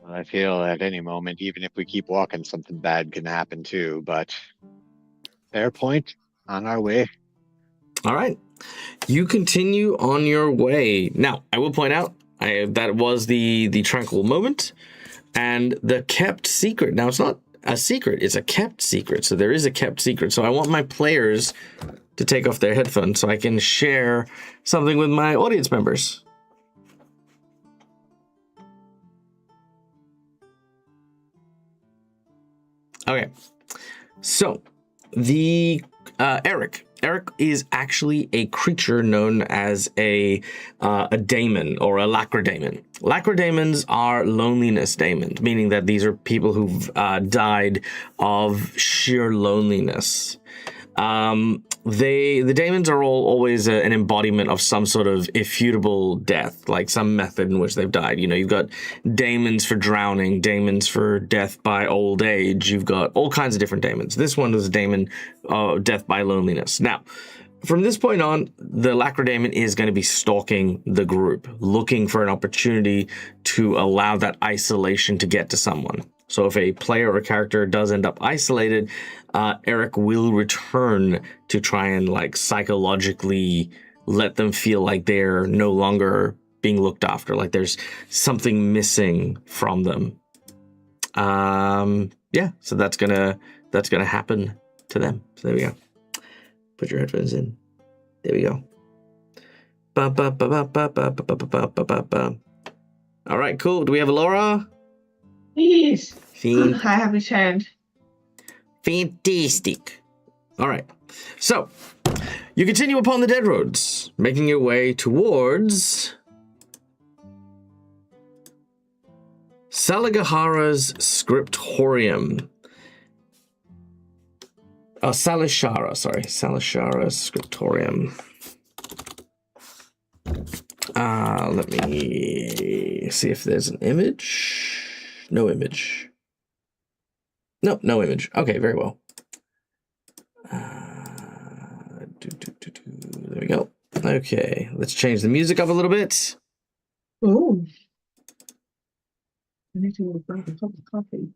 Well, I feel at any moment, even if we keep walking, something bad can happen too. But fair point. On our way. All right. You continue on your way. Now, I will point out, That was the tranquil moment, and the kept secret. Now it's not a secret; it's a kept secret. So there is a kept secret. So I want my players to take off their headphones so I can share something with my audience members. Okay, so the Eric is actually a creature known as a daemon or a lacridaemon. Lacridaemons are loneliness daemons, meaning that these are people who've died of sheer loneliness. The daemons are always an embodiment of some sort of irrefutable death, like some method in which they've died. You know, you've got daemons for drowning, daemons for death by old age. You've got all kinds of different daemons. This one is a daemon death by loneliness. Now, from this point on, the lacridaemon is going to be stalking the group, looking for an opportunity to allow that isolation to get to someone. So if a player or character does end up isolated, Eric will return to try and like psychologically let them feel like they're no longer being looked after, like there's something missing from them. Yeah, so that's gonna happen to them. So there we go. Put your headphones in. There we go. All right, cool. Do we have a Laura? Yes. Fin- I have returned. Fantastic. All right. So, you continue upon the dead roads, making your way towards Salagahara's Scriptorium. Oh, Salishara, sorry. Salishara's Scriptorium. Let me see if there's an image. No image. No image. Okay, very well. There we go. Okay, let's change the music up a little bit. Oh. I need to grab a cup of coffee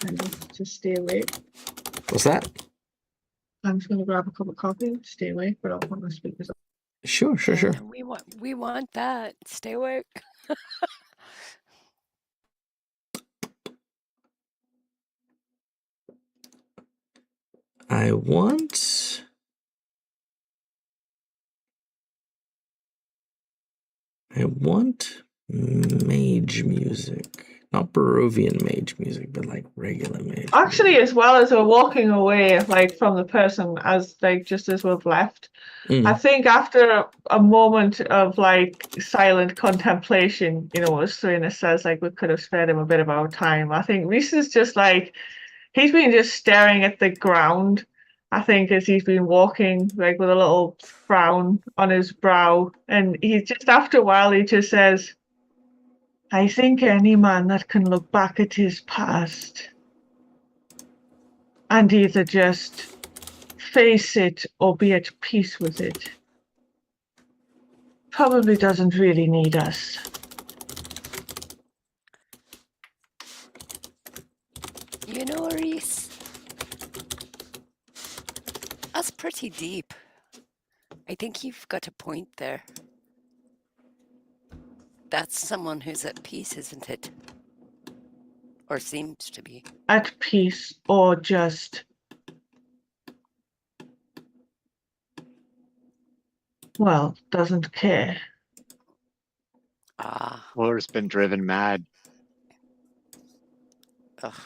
and just stay awake. What's that? I'm just going to grab a cup of coffee, stay awake, but I'll put my speakers on. Sure. Yeah, we want that. Stay awake. I want mage music. Not Barovian mage music, but like regular mage. Actually, as well as we're walking away, like from the person, as like just as we've left, I think after a moment of like silent contemplation, you know, as Serena says, like we could have spared him a bit of our time. I think Reese is just like he's been just staring at the ground. I think as he's been walking, like with a little frown on his brow, and he just after a while he just says, I think any man that can look back at his past and either just face it or be at peace with it probably doesn't really need us. You know, Reese, that's pretty deep. I think you've got a point there. That's someone who's at peace, isn't it? Or seems to be. At peace or just, well, doesn't care. Ah, Or has been driven mad. ugh.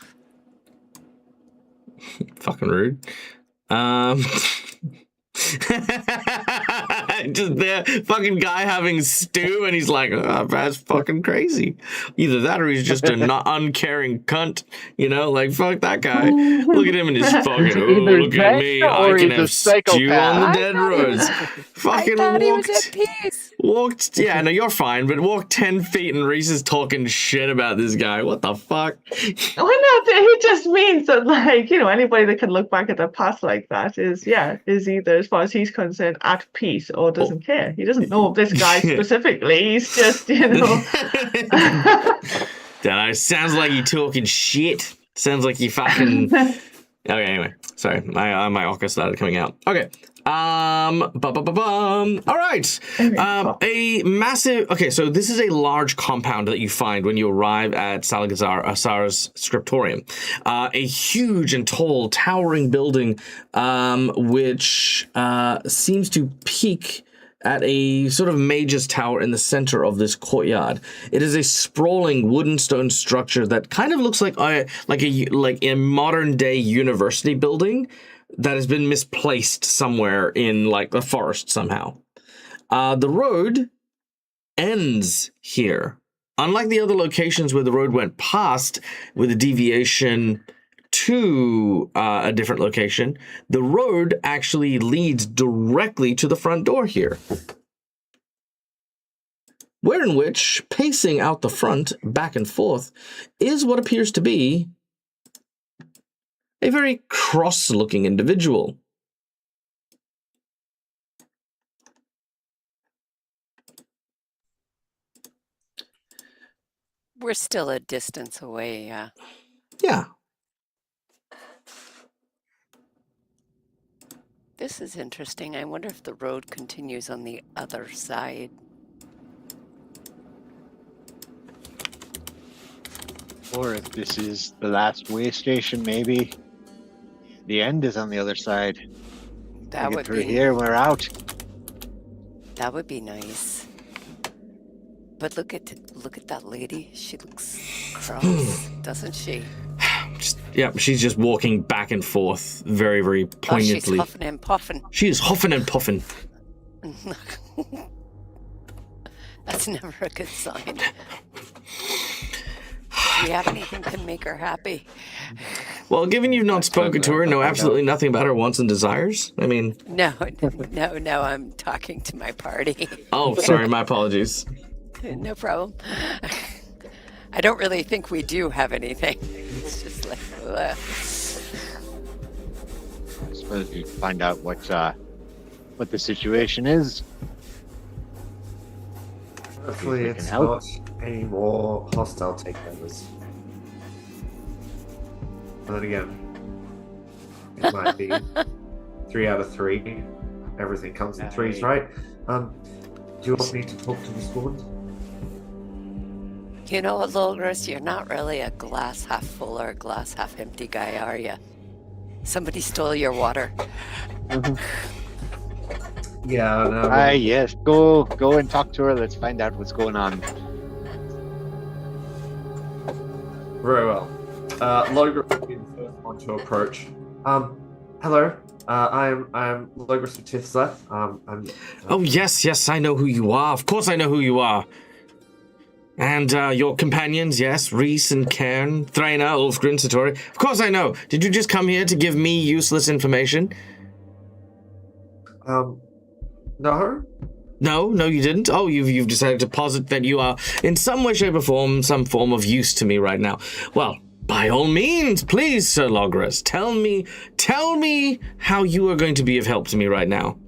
Fucking rude. Just the fucking guy having stew, and he's like, oh, that's fucking crazy. Either that, or he's just a not uncaring cunt. You know, like fuck that guy. Look at him and his fucking. Oh, Either look at that me. or I can he's a have stew on the psychopath. dead roads. Fucking I thought he was walked. at peace. Walked. Yeah, no, you're fine. But walked 10 feet, and Reese is talking shit about this guy. What the fuck? Well, no, he just means that, like, you know, anybody that can look back at their past like that is either, as far as he's concerned, at peace or doesn't care. He doesn't know this guy specifically. He's just, you know. That sounds like you talking shit. Sounds like you fucking. Okay, anyway, sorry, my Orca started coming out. Okay, All right. A massive. Okay, so this is a large compound that you find when you arrive at Salazar's scriptorium. A huge and tall, towering building, which seems to peak at a sort of mage's tower in the center of this courtyard. It is a sprawling wooden stone structure that kind of looks like a modern day university building that has been misplaced somewhere in like the forest somehow. The road ends here. Unlike the other locations where the road went past with a deviation to a different location, the road actually leads directly to the front door here. Wherein which, pacing out the front, back and forth, is what appears to be a very cross-looking individual. We're still a distance away, yeah. Yeah. This is interesting. I wonder if the road continues on the other side. Or if this is the last way station, maybe. The end is on the other side. That We would get through be here, we're out. That would be nice. But look at that lady. She looks cross, doesn't she? She's just walking back and forth very, very poignantly. She's huffing and puffing. She is huffing and puffing. That's never a good sign. Do you have anything to make her happy? Well, given you've not spoken to her, know absolutely nothing about her wants and desires, I mean... No, I'm talking to my party. Oh, sorry, my apologies. No problem. I don't really think we do have anything. It's just like... I suppose you find out what the situation is. Hopefully it's not any more hostile takeovers. But then again, it might be 3 out of 3. Everything comes in threes, right? Do you want me to talk to this woman? You know what, Logris? You're not really a glass half full or a glass half empty guy, are you? Somebody stole your water. Yeah, no. Yes. Go and talk to her. Let's find out what's going on. Very well. Logris will be the first one to approach. Hello. I'm Logris of Tithsleth. Oh, yes, I know who you are. Of course I know who you are. And your companions, yes, Reese and Cairn, Thraina, Ulfgren, Satori. Of course I know. Did you just come here to give me useless information? No. No, you didn't. Oh, you've decided to posit that you are in some way, shape, or form, some form of use to me right now. Well, by all means, please, Sir Logris, tell me how you are going to be of help to me right now.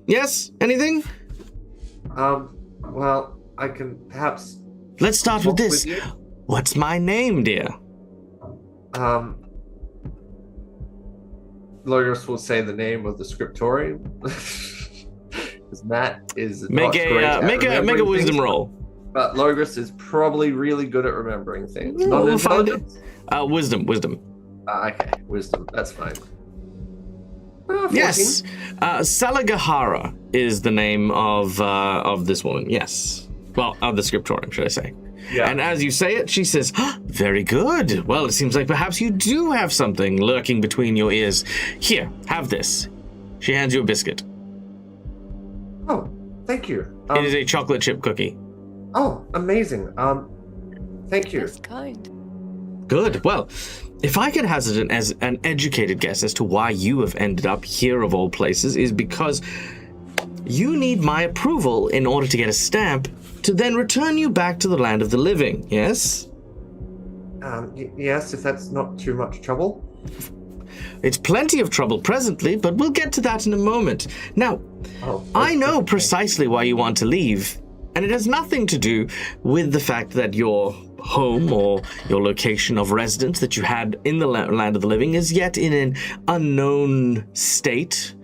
Yes? Anything? Well, I can perhaps... Let's start with this. With What's my name, dear? Logris will say the name of the scriptorium. Because Matt is Make a wisdom things, roll. But Logris is probably really good at remembering things. Yeah, Not we'll find intelligence? Wisdom. Okay, wisdom. That's fine. 14. Yes, Salagahara is the name of this woman. Yes, well, of the scriptorium, should I say? Yeah. And as you say it, she says, "Very good. Well, it seems like perhaps you do have something lurking between your ears. Here, have this." She hands you a biscuit. Oh, thank you. It is a chocolate chip cookie. Oh, amazing. Thank you. That's kind. Good. Well, if I could hazard an educated guess as to why you have ended up here of all places, is because you need my approval in order to get a stamp to then return you back to the land of the living, yes? Yes, if that's not too much trouble. It's plenty of trouble presently, but we'll get to that in a moment. Now, I know precisely why you want to leave, and it has nothing to do with the fact that your home or your location of residence that you had in the land of the living is yet in an unknown state.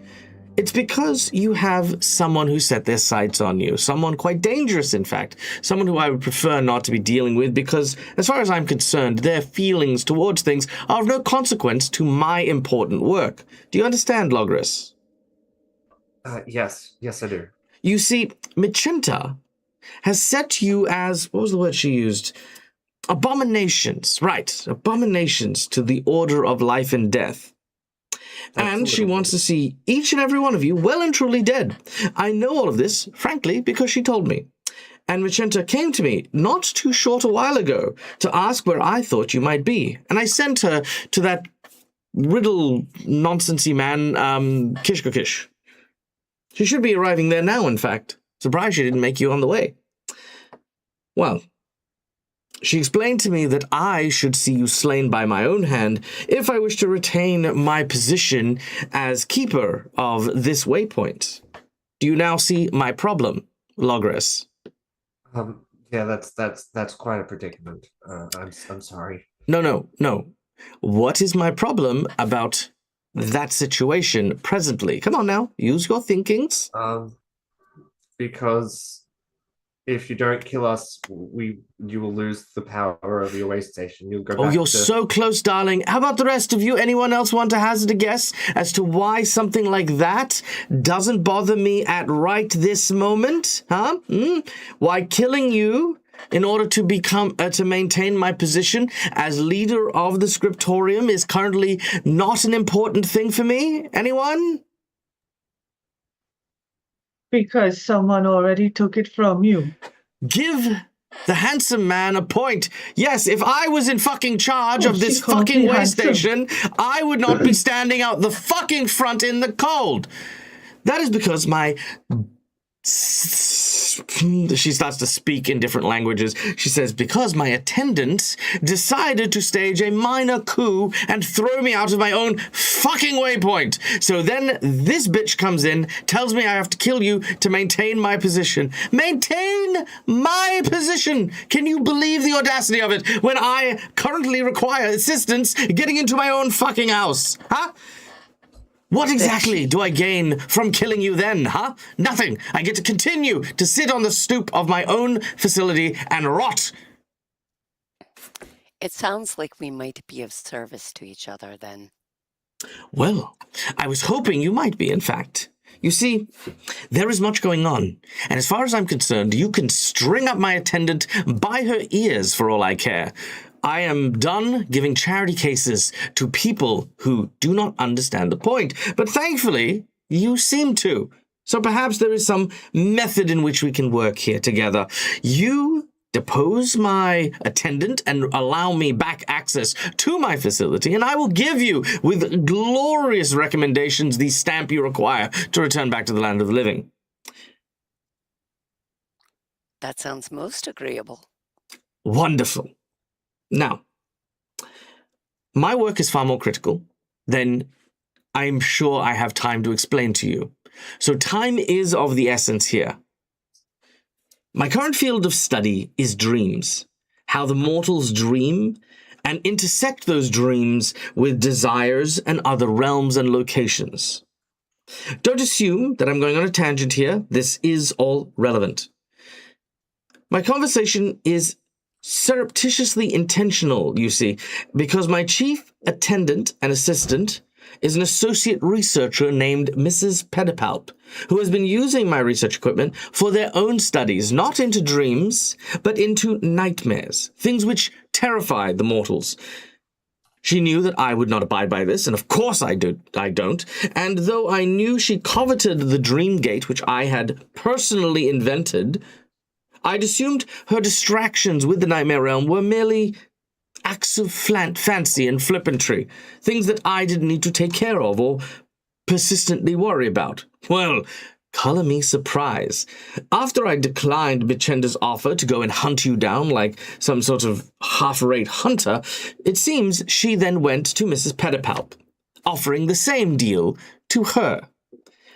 It's because you have someone who set their sights on you, someone quite dangerous, in fact, someone who I would prefer not to be dealing with because, as far as I'm concerned, their feelings towards things are of no consequence to my important work. Do you understand, Logris? Yes, I do. You see, Michinta has set you as, what was the word she used? Abominations, right, abominations to the order of life and death. And she wants to see each and every one of you well and truly dead. I know all of this, frankly, because she told me. And Michinta came to me not too short a while ago to ask where I thought you might be. And I sent her to that riddle nonsensy man, Kishkokish. She should be arriving there now, in fact. Surprised she didn't make you on the way. Well, she explained to me that I should see you slain by my own hand if I wish to retain my position as keeper of this waypoint. Do you now see my problem, Logris? Yeah, that's quite a predicament. I'm sorry. No. What is my problem about that situation presently? Come on now, use your thinkings. Because if you don't kill us, you will lose the power over your way station. You'll go back you're so close, darling. How about the rest of you? Anyone else want to hazard a guess as to why something like that doesn't bother me at right this moment? Huh? Why killing you in order to become to maintain my position as leader of the scriptorium is currently not an important thing for me? Anyone? Because someone already took it from you. Give the handsome man a point. Yes, if I was in fucking charge of this she can't fucking be way handsome. station, I would not be standing out the fucking front in the cold. That is because my... She starts to speak in different languages. She says, because my attendants decided to stage a minor coup and throw me out of my own fucking waypoint. So then this bitch comes in, tells me I have to kill you to maintain my position. Maintain my position! Can you believe the audacity of it when I currently require assistance getting into my own fucking house? Huh? What exactly do I gain from killing you then, huh? Nothing. I get to continue to sit on the stoop of my own facility and rot. It sounds like we might be of service to each other then. Well, I was hoping you might be, in fact. You see, there is much going on, and as far as I'm concerned, you can string up my attendant by her ears for all I care. I am done giving charity cases to people who do not understand the point. But thankfully, you seem to. So perhaps there is some method in which we can work here together. You depose my attendant and allow me back access to my facility, and I will give you, with glorious recommendations, the stamp you require to return back to the land of the living. That sounds most agreeable. Wonderful. Now, my work is far more critical than I'm sure I have time to explain to you. So time is of the essence here. My current field of study is dreams, how the mortals dream and intersect those dreams with desires and other realms and locations. Don't assume that I'm going on a tangent here. This is all relevant. My conversation is surreptitiously intentional, you see, because my chief attendant and assistant is an associate researcher named Mrs. Pedipalp, who has been using my research equipment for their own studies, not into dreams, but into nightmares, things which terrify the mortals. She knew that I would not abide by this, and of course I don't, and though I knew she coveted the dream gate, which I had personally invented, I'd assumed her distractions with the Nightmare Realm were merely acts of fancy and flippantry, things that I didn't need to take care of or persistently worry about. Well, color me surprised. After I declined Michinta's offer to go and hunt you down like some sort of half-rate hunter, it seems she then went to Mrs. Pedipalp, offering the same deal to her.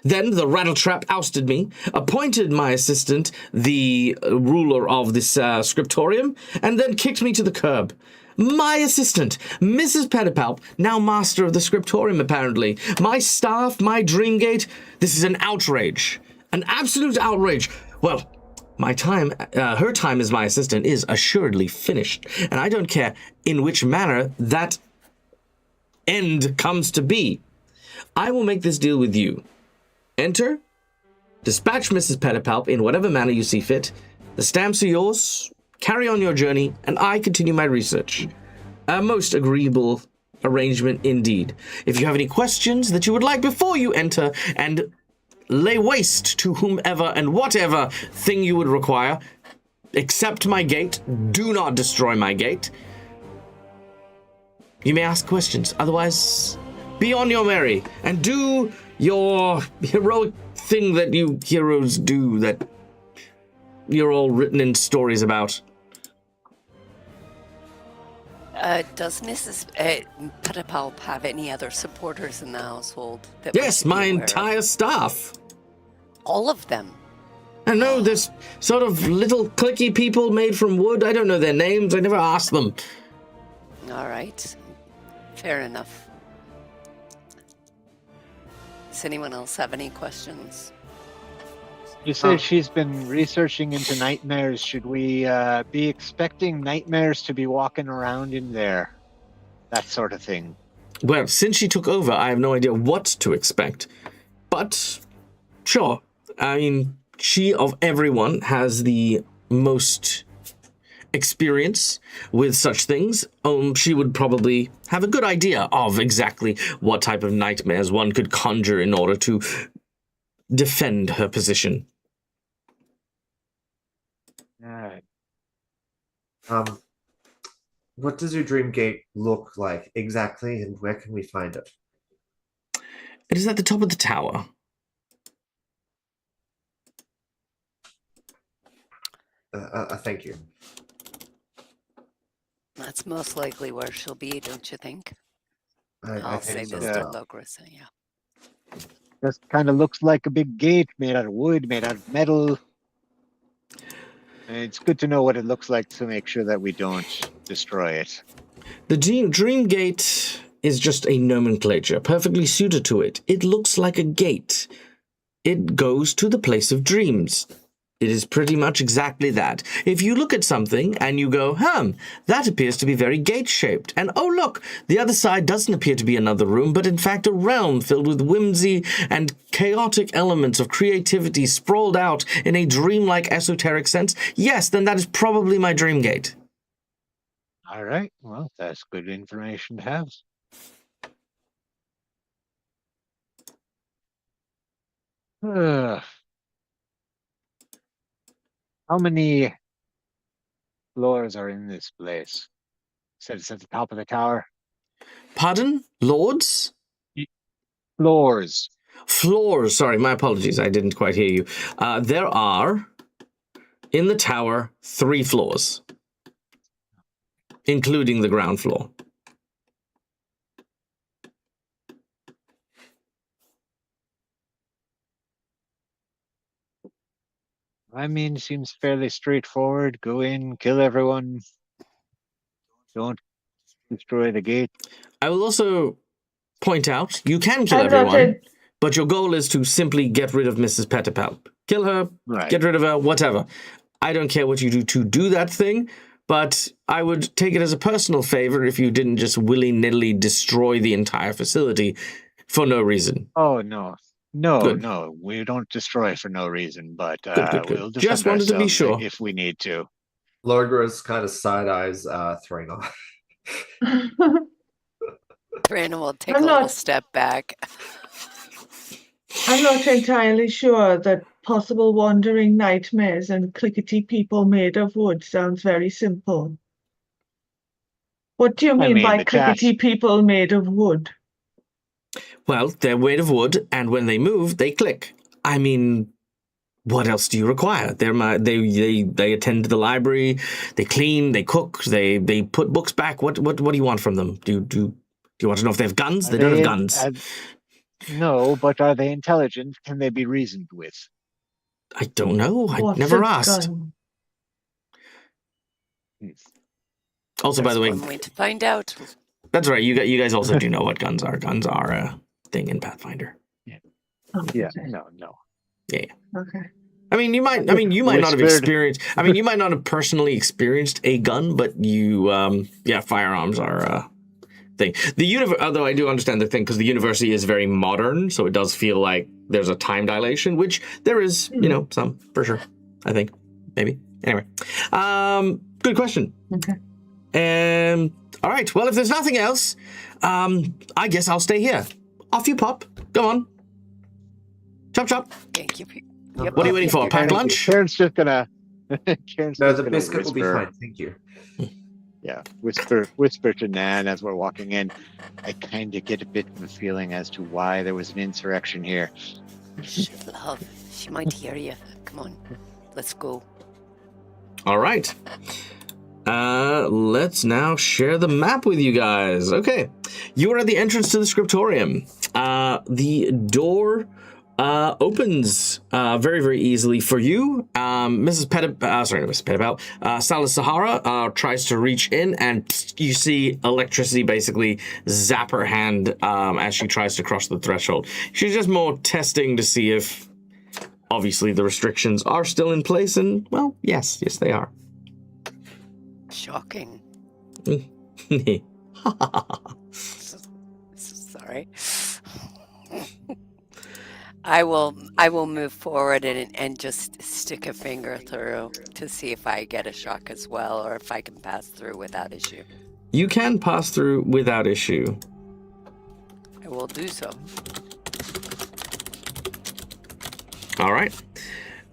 Then the rattletrap ousted me, appointed my assistant the ruler of this scriptorium, and then kicked me to the curb. My assistant, Mrs. Pedipalp, now master of the scriptorium, apparently. My staff, my Dreamgate. This is an outrage. An absolute outrage. Well, my time, her time as my assistant is assuredly finished, and I don't care in which manner that end comes to be. I will make this deal with you. Enter, dispatch Mrs. Pedipalp in whatever manner you see fit. The stamps are yours. Carry on your journey, and I continue my research. A most agreeable arrangement indeed. If you have any questions that you would like before you enter and lay waste to whomever and whatever thing you would require, accept my gate. Do not destroy my gate. You may ask questions. Otherwise, be on your merry and do your heroic thing that you heroes do that you're all written in stories about. Does Mrs. Pedipalp have any other supporters in the household? That Yes, my entire staff. All of them? I know there's sort of little clicky people made from wood. I don't know their names. I never asked them. All right. Fair enough. Does anyone else have any questions? You say she's been researching into nightmares. Should we be expecting nightmares to be walking around in there? That sort of thing. Well, since she took over, I have no idea what to expect. But, sure. I mean, she of everyone has the most experience with such things. She would probably have a good idea of exactly what type of nightmares one could conjure in order to defend her position. Alright. What does your dream gate look like exactly, and where can we find it? It is at the top of the tower. Thank you. That's most likely where she'll be, don't you think? I I'll say think so. this to Logris, yeah. Just kind of looks like a big gate made out of wood, made out of metal. And it's good to know what it looks like to make sure that we don't destroy it. The Dream Gate is just a nomenclature, perfectly suited to it. It looks like a gate. It goes to the place of dreams. It is pretty much exactly that. If you look at something and you go, that appears to be very gate-shaped. And oh, look, the other side doesn't appear to be another room, but in fact a realm filled with whimsy and chaotic elements of creativity sprawled out in a dreamlike esoteric sense. Yes, then that is probably my dream gate. All right. Well, that's good information to have. How many floors are in this place? Said it's at the top of the tower. Pardon? Lords? Floors. Floors. Sorry, my apologies. I didn't quite hear you. There are, in the tower, 3 floors, including the ground floor. I mean, seems fairly straightforward. Go in, kill everyone. Don't destroy the gate. I will also point out, you can kill everyone, but your goal is to simply get rid of Mrs. Pedipalp. Kill her, Right. get rid of her, whatever. I don't care what you do to do that thing, but I would take it as a personal favor if you didn't just willy-nilly destroy the entire facility for no reason. Oh, no. No, Good. no. We don't destroy for no reason, but Good. we'll defend Just wanted to be ourselves sure. if we need to. Logris kind of side eyes Thraina. Brandon will take I'm a little not- step back. I'm not entirely sure that possible wandering nightmares and clickety people made of wood sounds very simple. What do you I mean mean, by the chat- clickety people made of wood? Well, they're made of wood, and when they move, they click. I mean, what else do you require? They attend to the library, they clean, they cook, they put books back. What do you want from them? Do you want to know if they have guns? They don't have guns. No, but are they intelligent? Can they be reasoned with? I don't know. I What's never a asked. gun? Also, by the way, one way to find out. that's right. You guys also do know what guns are. Guns are a thing in Pathfinder. Oh, Yeah, okay. no. Okay. I mean, you might not have Whispered. experienced. I mean, you might not have personally experienced a gun, but you, firearms are a thing. Although I do understand the thing, because the university is very modern, so it does feel like there's a time dilation, which there is, some for sure. I think maybe. Anyway, good question. Okay. All right. Well, if there's nothing else, I guess I'll stay here. Off you pop. Go on. Chop chop. Thank you. What are you waiting for? Packed lunch? Karen's just gonna. Karen's No, just the gonna biscuit will be whisper- fine. Thank you. Yeah, whisper to Nan as we're walking in. I kind of get a bit of a feeling as to why there was an insurrection here. Shh, love. She might hear you. Come on. Let's go. All right. Let's now share the map with you guys. Okay. You are at the entrance to the scriptorium. The door opens very, very easily for you. Mrs. Petitbelt, Salas Sahara tries to reach in, and you see electricity basically zap her hand as she tries to cross the threshold. She's just more testing to see if, obviously, the restrictions are still in place, and, well, yes, they are. Shocking. Sorry. I will move forward and just stick a finger through to see if I get a shock as well, or if I can pass through without issue. You can pass through without issue. I will do so. All right.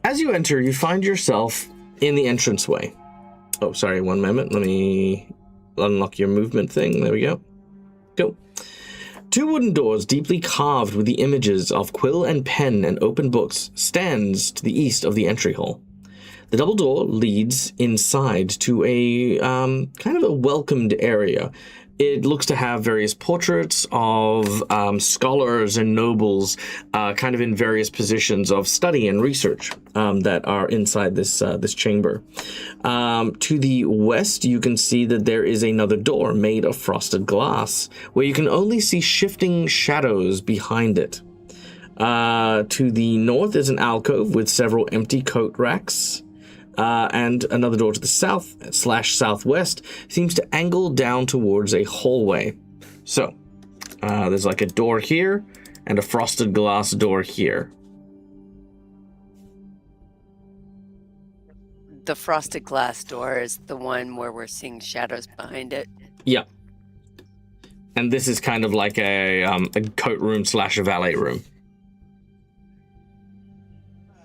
As you enter, you find yourself in the entranceway. Oh, sorry, one moment. Let me unlock your movement thing. There we go. Go. Two wooden doors, deeply carved with the images of quill and pen and open books, stands to the east of the entry hall. The double door leads inside to a kind of a welcomed area. It looks to have various portraits of scholars and nobles kind of in various positions of study and research that are inside this chamber. To the west, you can see that there is another door made of frosted glass, where you can only see shifting shadows behind it. To the north is an alcove with several empty coat racks. And another door to the south/southwest seems to angle down towards a hallway. So, there's like a door here and a frosted glass door here. The frosted glass door is the one where we're seeing shadows behind it. Yeah. And this is kind of like a coat room/a valet room.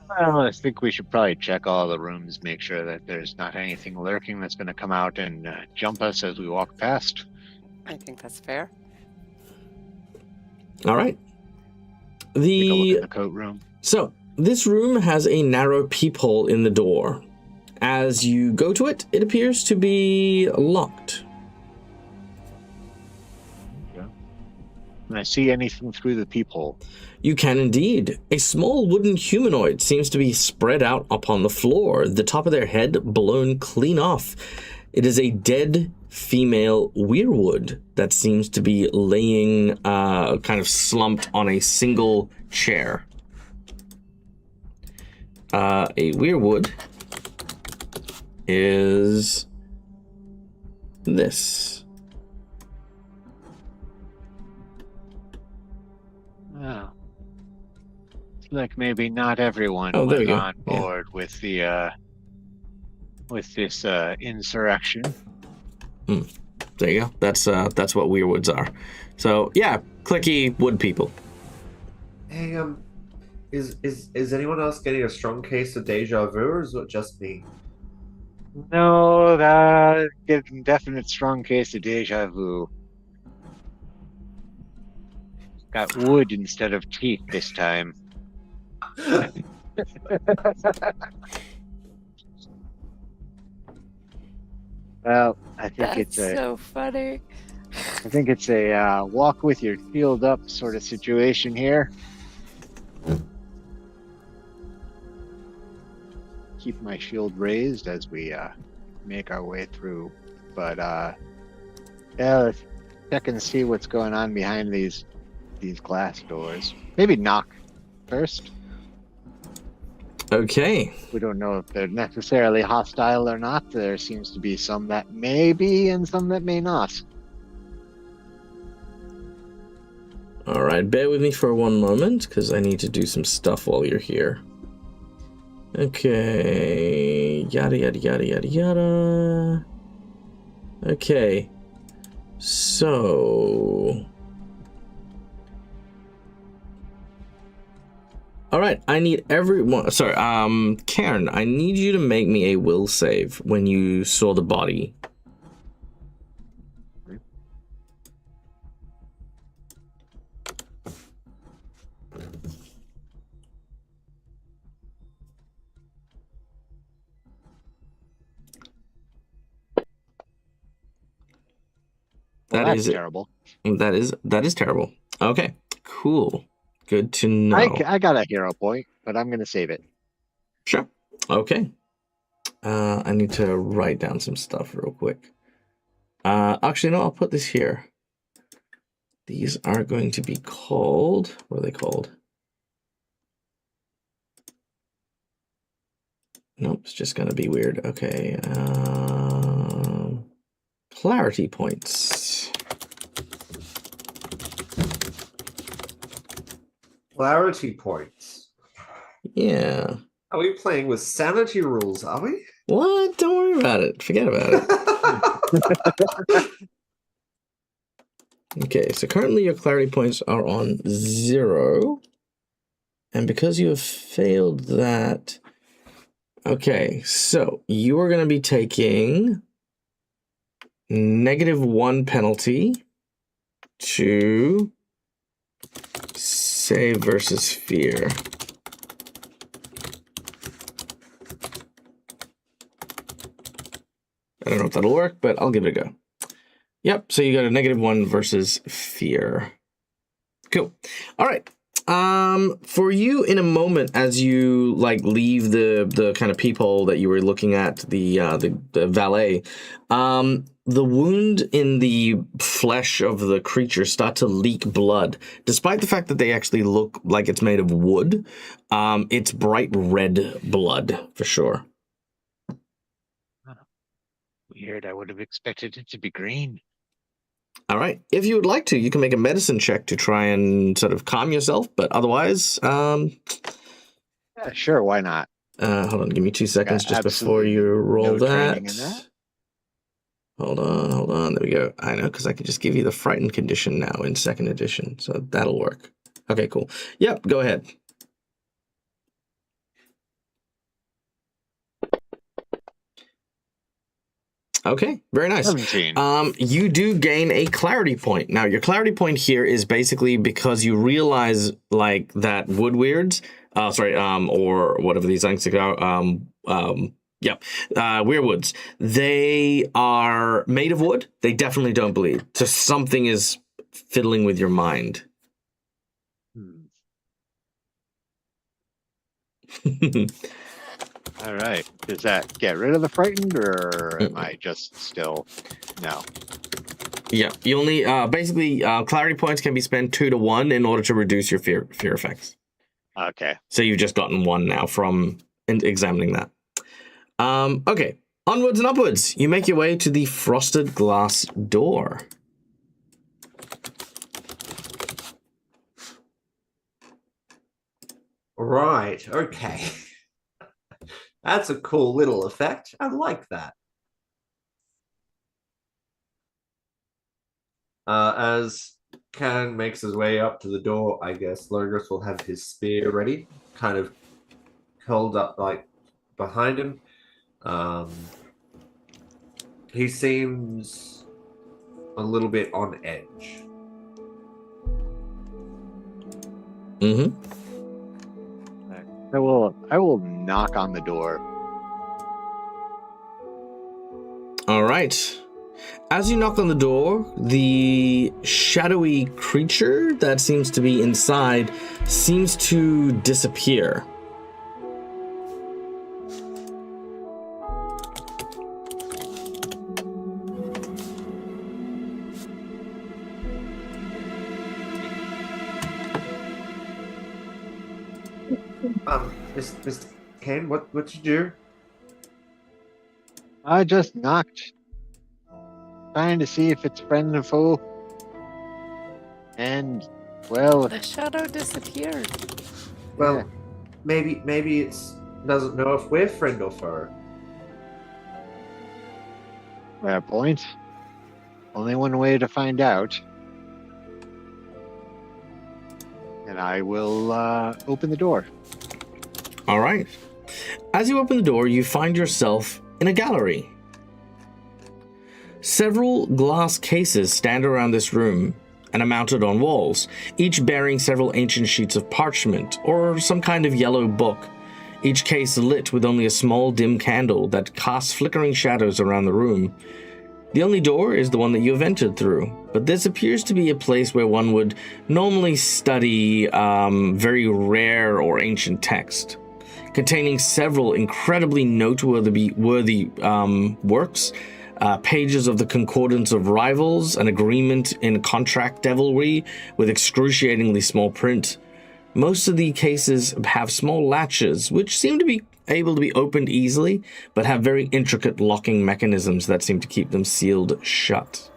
Well, I think we should probably check all the rooms, make sure that there's not anything lurking that's going to come out and jump us as we walk past. I think that's fair. All right. Take a look at the coat room. So, this room has a narrow peephole in the door. As you go to it, it appears to be locked. Can I see anything through the peephole? You can indeed. A small wooden humanoid seems to be spread out upon the floor, the top of their head blown clean off. It is a dead female weirwood that seems to be laying kind of slumped on a single chair. A weirwood is this. Oh. It's like maybe not everyone Oh, there was we go. on board with the with this insurrection. There you go. That's what weirwoods are. So yeah, clicky wood people. Hey, is anyone else getting a strong case of deja vu, or is it just me? No, that getting definite strong case of deja vu. Got wood instead of teeth this time. Well, I think That's it's a so funny. I think it's a walk with your shield up sort of situation here. Keep my shield raised as we make our way through but yeah, let's check and see what's going on behind these glass doors. Maybe knock first. Okay. We don't know if they're necessarily hostile or not. There seems to be some that may be and some that may not. All right, bear with me for one moment because I need to do some stuff while you're here. Okay, yada yada yada yada yada. Okay, so. All right, I need everyone. Sorry, Karen, I need you to make me a will save when you saw the body. Well, that's terrible. That is terrible. Okay, cool. Good to know. I got a hero point, but I'm going to save it. Sure. Okay. I need to write down some stuff real quick. Actually, no, I'll put this here. These are going to be called... What are they called? Nope, it's just going to be weird. Okay. Clarity points. Clarity points. Yeah. Are we playing with sanity rules, are we? What? Don't worry about it. Forget about it. Okay, so currently your clarity points are on 0. And because you have failed that... Okay, so you are going to be taking -1 penalty to save versus fear. I don't know if that'll work, but I'll give it a go. Yep, so you got a -1 versus fear. Cool. All right. For you, in a moment, as you like leave the kind of peephole that you were looking at, the valet, the wound in the flesh of the creature start to leak blood. Despite the fact that they actually look like it's made of wood, it's bright red blood for sure. Weird. I would have expected it to be green. All right. If you would like to, you can make a medicine check to try and sort of calm yourself. But otherwise, yeah, sure. Why not? Hold on. Give me 2 seconds just before you roll no training in that. that. Hold on. There we go. I know, because I can just give you the frightened condition now in 2nd edition. So that'll work. Okay, cool. Yep, go ahead. Okay, very nice. 17. You do gain a clarity point. Now, your clarity point here is basically because you realize, like, that wood weirds, or whatever these things are, weirwoods. They are made of wood. They definitely don't bleed. So something is fiddling with your mind. All right. Does that get rid of the frightened, or am I just still no? Yeah, you only basically clarity points can be spent 2 to 1 in order to reduce your fear effects. Okay. So you've just gotten 1 now from examining that. Okay, onwards and upwards. You make your way to the frosted glass door. Right, okay. That's a cool little effect. I like that. As Can makes his way up to the door, I guess Logos will have his spear ready, kind of curled up like behind him. He seems a little bit on edge. Mm-hmm. I will knock on the door. All right. As you knock on the door, the shadowy creature that seems to be inside seems to disappear. Mr. Kane, what'd you do? I just knocked, trying to see if it's friend or foe. And, well, The shadow disappeared. Well, yeah, maybe it's doesn't know if we're friend or foe. fair point. Only one way to find out. And I will open the door. All right. As you open the door, you find yourself in a gallery. Several glass cases stand around this room and are mounted on walls, each bearing several ancient sheets of parchment or some kind of yellow book, each case lit with only a small dim candle that casts flickering shadows around the room. The only door is the one that you have entered through, but this appears to be a place where one would normally study very rare or ancient text, containing several incredibly noteworthy works, pages of the Concordance of Rivals, an agreement in contract devilry with excruciatingly small print. Most of the cases have small latches, which seem to be able to be opened easily, but have very intricate locking mechanisms that seem to keep them sealed shut.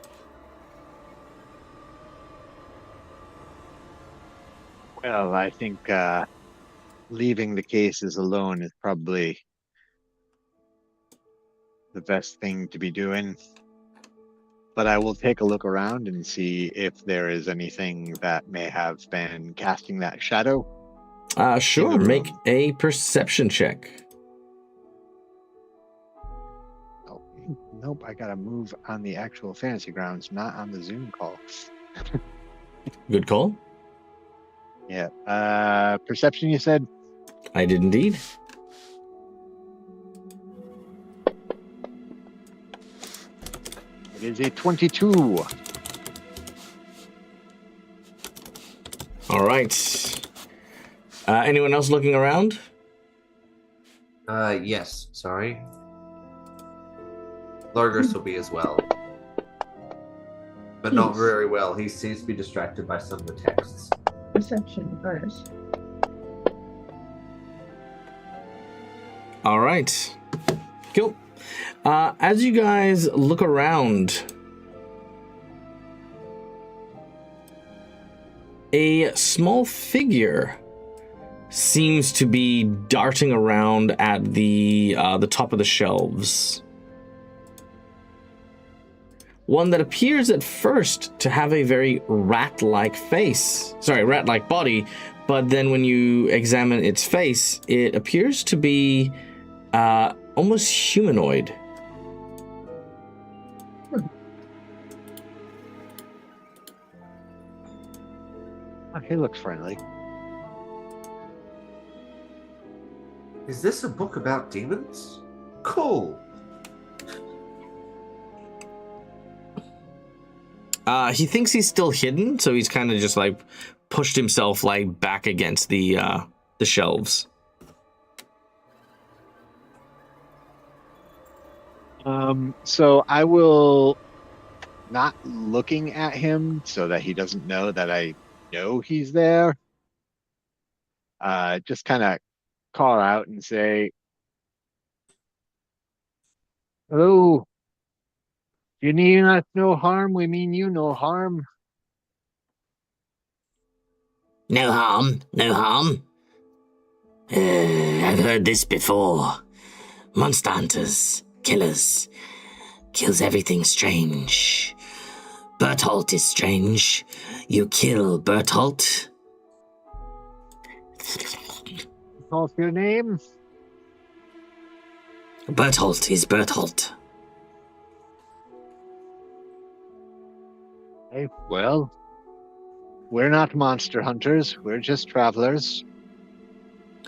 Well, I think leaving the cases alone is probably the best thing to be doing. But I will take a look around and see if there is anything that may have been casting that shadow. Sure, In the make room. a perception check. Oh, nope, I gotta move on the actual fantasy grounds, not on the Zoom call. Good call. Yeah. Perception, you said? I did indeed. It is a 22. All right. Anyone else looking around? Yes, sorry. Logos will be as well. But not Yes. very well. He seems to be distracted by some of the texts. Perception, alright. All right. Cool. As you guys look around, a small figure seems to be darting around at the top of the shelves. One that appears at first to have a very rat-like body, but then when you examine its face, it appears to be almost humanoid. Oh, he looks friendly. Is this a book about demons? Cool. He thinks he's still hidden, so he's kind of just like pushed himself like back against the shelves. So I will, not looking at him so that he doesn't know that I know he's there, just kind of call out and say, "Hello, you mean us no harm? We mean you no harm." No harm, no harm. I've heard this before. Monster hunters, killers, kills everything strange. Berthold is strange. You kill Berthold. What's your name? Berthold is Berthold. Hey, well, we're not monster hunters. We're just travelers.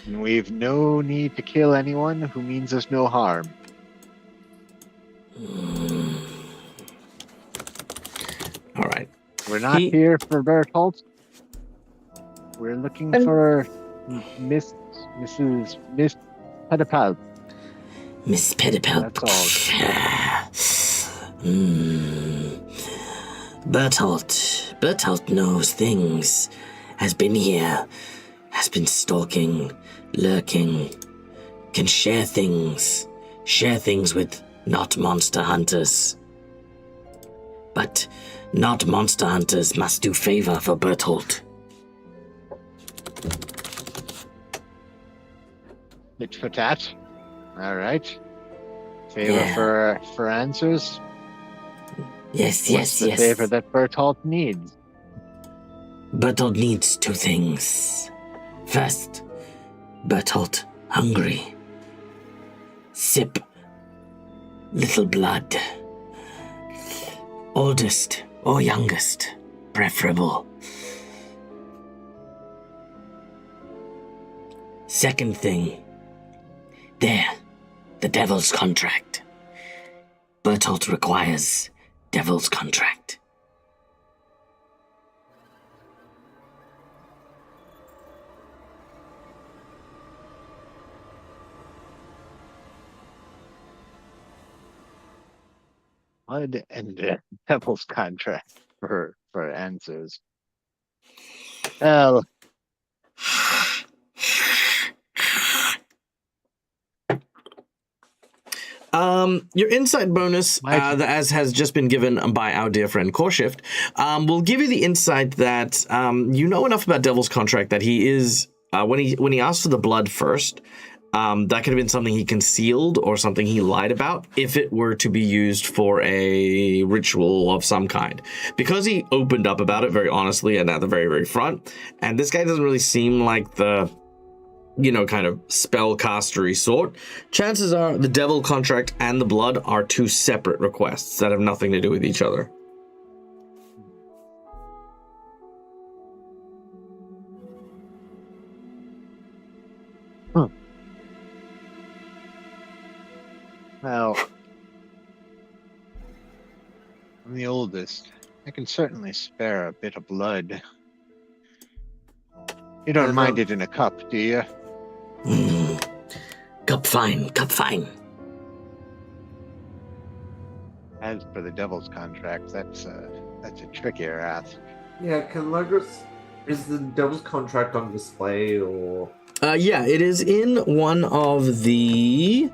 And we've no need to kill anyone who means us no harm. All right. We're not here for Berthold. We're looking for Miss Pedipal. Miss Pedipal. That's Berthold knows things. Has been here. has been stalking, lurking, can share things with not monster hunters. But not monster hunters must do favor for Berthold. Tit for tat. All right. Favor for answers. Yes, What's the favor that Berthold needs? Berthold needs two things. First, Berthold hungry. Sip little blood. Oldest or youngest, preferable. Second thing, there, the devil's contract. Berthold requires devil's contract. Blood and the devil's contract for answers. Well, Your insight bonus, as has just been given by our dear friend Korshift, will give you the insight that you know enough about Devil's Contract that he is when he asked for the blood first. That could have been something he concealed or something he lied about if it were to be used for a ritual of some kind. Because he opened up about it very honestly and at the very, very front, and this guy doesn't really seem like the, kind of spellcastery sort, chances are the devil contract and the blood are two separate requests that have nothing to do with each other. Well, I'm the oldest. I can certainly spare a bit of blood. You don't mind it in a cup, do you? Cup fine. As for the devil's contract, that's a trickier ask. Yeah, can Logos... Is the devil's contract on display, or... Yeah, it is in one of the...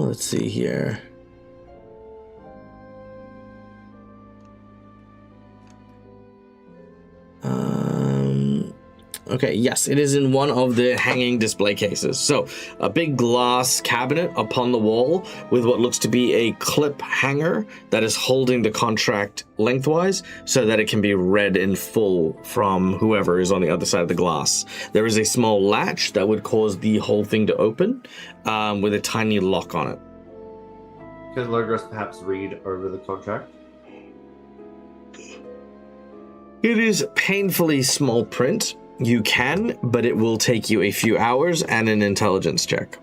Let's see here. Okay, yes, it is in one of the hanging display cases. So, a big glass cabinet upon the wall with what looks to be a clip hanger that is holding the contract lengthwise so that it can be read in full from whoever is on the other side of the glass. There is a small latch that would cause the whole thing to open with a tiny lock on it. Can Logos perhaps read over the contract? It is painfully small print. You can, but it will take you a few hours and an intelligence check.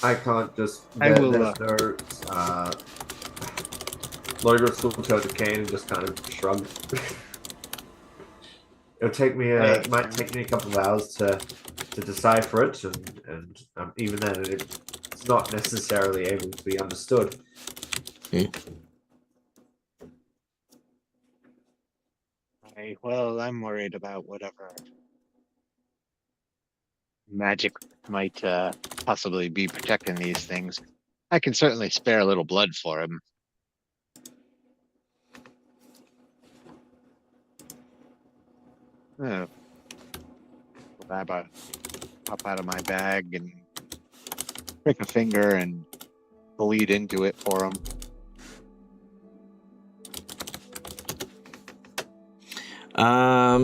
I can't just... I will, There's no... Logos will turn to Kane and just kind of shrug. It'll take me it might take me a couple of hours to decipher it, and even then it's not necessarily able to be understood. Well, I'm worried about whatever magic might possibly be protecting these things. I can certainly spare a little blood for him. Pop out of my bag and prick a finger and bleed into it for him.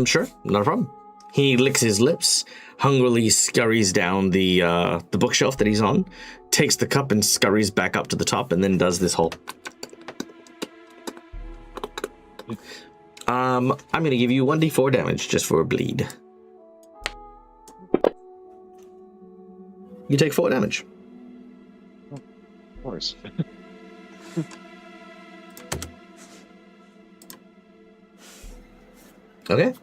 Sure, not a problem. He licks his lips, hungrily scurries down the bookshelf that he's on, takes the cup and scurries back up to the top, and then does this whole... I'm going to give you 1d4 damage just for a bleed. You take 4 damage. Of course. Okay.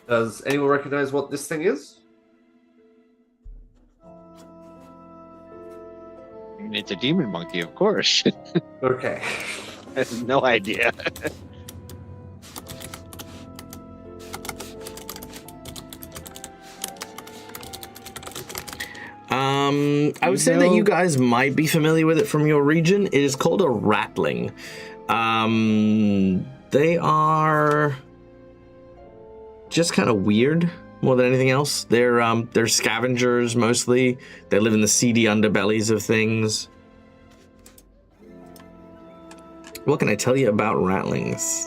Does anyone recognize what this thing is? it's a demon monkey, of course. Okay. I have no idea. I would say that you guys might be familiar with it from your region. It is called a ratling. They are just kind of weird more than anything else. They're scavengers mostly. They live in the seedy underbellies of things. What can I tell you about ratlings?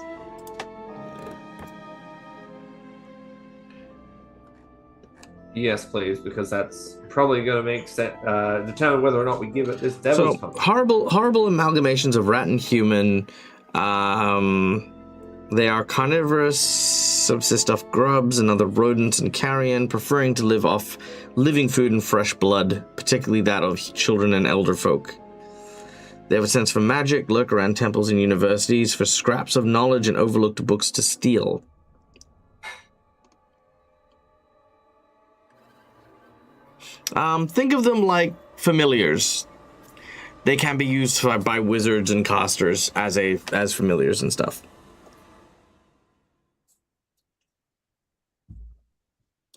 Yes, please, because that's probably going to make determine whether or not we give it this devil's punch. horrible amalgamations of rat and human. They are carnivorous, subsist off grubs and other rodents and carrion, preferring to live off living food and fresh blood, particularly that of children and elder folk. They have a sense for magic, lurk around temples and universities for scraps of knowledge and overlooked books to steal. Think of them like familiars. They can be used by wizards and casters as familiars and stuff.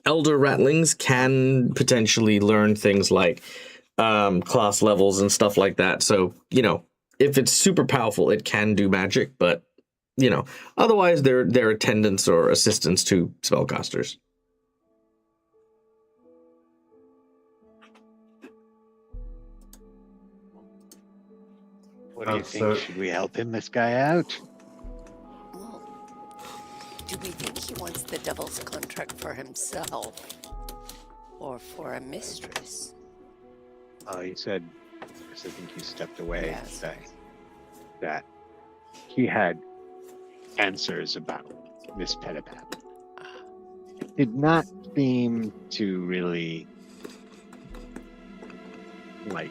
Elder ratlings can potentially learn things like class levels and stuff like that. So, if it's super powerful, it can do magic, but, otherwise they're attendants or assistants to spellcasters. What do you think? Should we help this guy out? Well, do we think he wants the devil's contract for himself or for a mistress? Oh, he said, because I think he stepped away, Yes. that he had answers about this Petipap. Did not seem to really like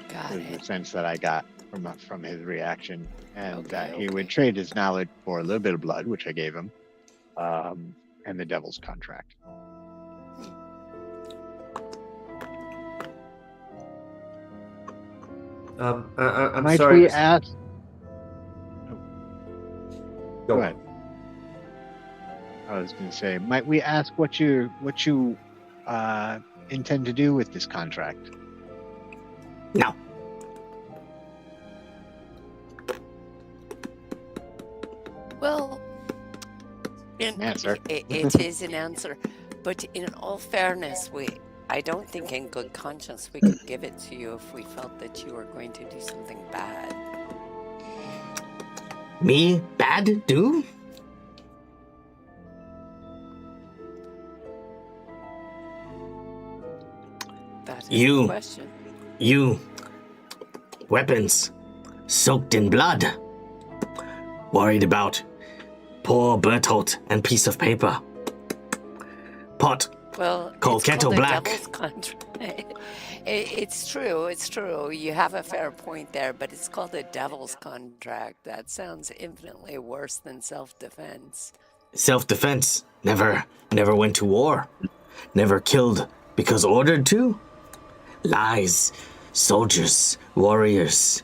Got the it. sense that I got from his reaction, and that he would Okay. trade his knowledge for a little bit of blood, which I gave him, and the devil's contract. I'm Might sorry. we ask? Go Go on. ahead. I was going to say, might we ask what you intend to do with this contract? No. Well, Answer. it is an answer, but in all fairness, I don't think in good conscience we could give it to you if we felt that you were going to do something bad. Me? Bad? Do? That is You. the question. You. Weapons. Soaked in blood. Worried about poor Bertolt and piece of paper. Pot. Well, Called it's Kettle called Black. The devil's contract. It's true. It's true. You have a fair point there, but it's called a devil's contract. That sounds infinitely worse than self-defense. Self-defense. Never went to war. Never killed because ordered to. Lies. Soldiers. Warriors.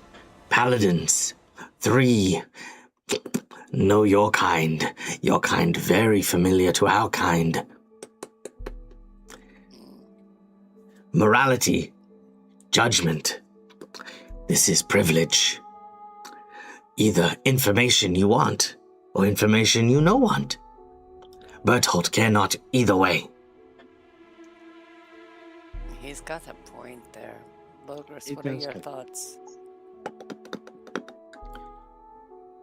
Paladins. 3. Know your kind. Your kind very familiar to our kind. Morality. Judgment. This is privilege. Either information you want, or information you no want. Berthold care not either way. He's got a point there. Logris, He what are does your got- thoughts?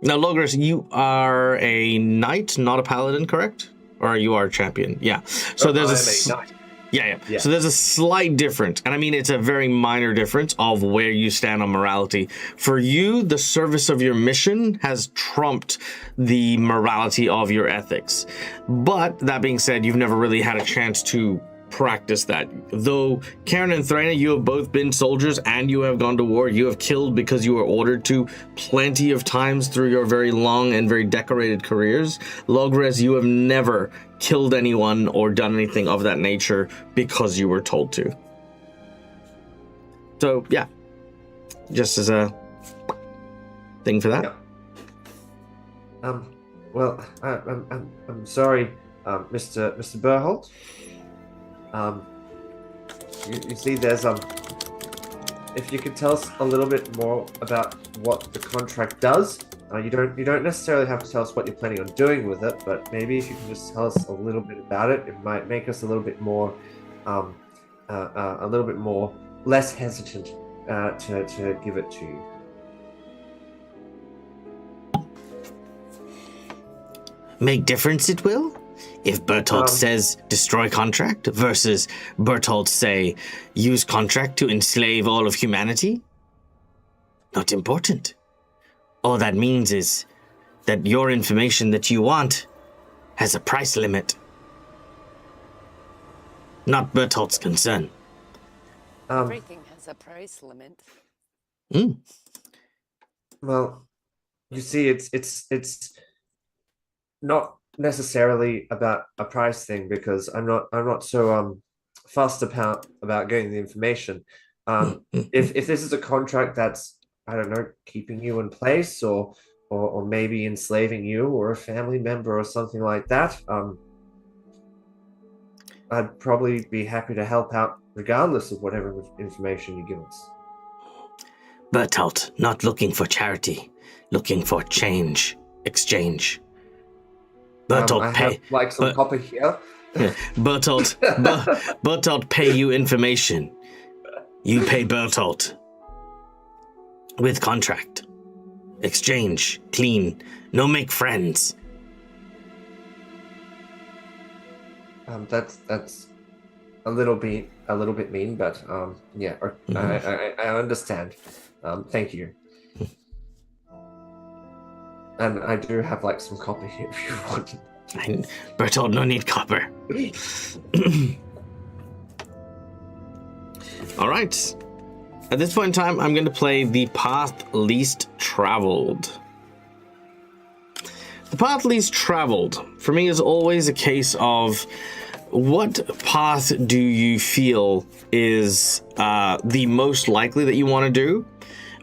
Now, Logris, you are a knight, not a paladin, correct? Or you are a champion? Yeah. So there's I am a knight. Yeah. So there's a slight difference, and I mean it's a very minor difference of where you stand on morality. For you, the service of your mission has trumped the morality of your ethics. But that being said, you've never really had a chance to practice that. Though Karen and Thraina, you have both been soldiers and you have gone to war. You have killed because you were ordered to plenty of times through your very long and very decorated careers. Logres, you have never killed anyone or done anything of that nature because you were told to. So, yeah. just as a thing for that. Yep. Well, I'm sorry, Mr. Burholt. You see, there's if you could tell us a little bit more about what the contract does. You don't necessarily have to tell us what you're planning on doing with it, but maybe if you can just tell us a little bit about it, it might make us a little bit more less hesitant to give it to you. Make difference it will? If Bertolt says destroy contract versus Bertolt say use contract to enslave all of humanity? Not important. All that means is that your information that you want has a price limit. Not Bertolt's concern. Everything has a price limit. Well, you see, it's not necessarily about a price thing, because I'm not so fussed about getting the information. If this is a contract that's, I don't know, keeping you in place or maybe enslaving you or a family member or something like that, I'd probably be happy to help out regardless of whatever information you give us. Bertolt, not looking for charity, looking for exchange. Bertolt I pay. have like some copper here. Yeah, Bertolt pay you information. You pay Bertolt. With contract. Exchange. Clean. No make friends. That's a little bit mean, but yeah, I understand. Thank you. And I do have like some copper here if you want. Bertolt, no need copper. All right. At this point in time, I'm going to play the path least traveled. The path least traveled, for me, is always a case of what path do you feel is the most likely that you want to do,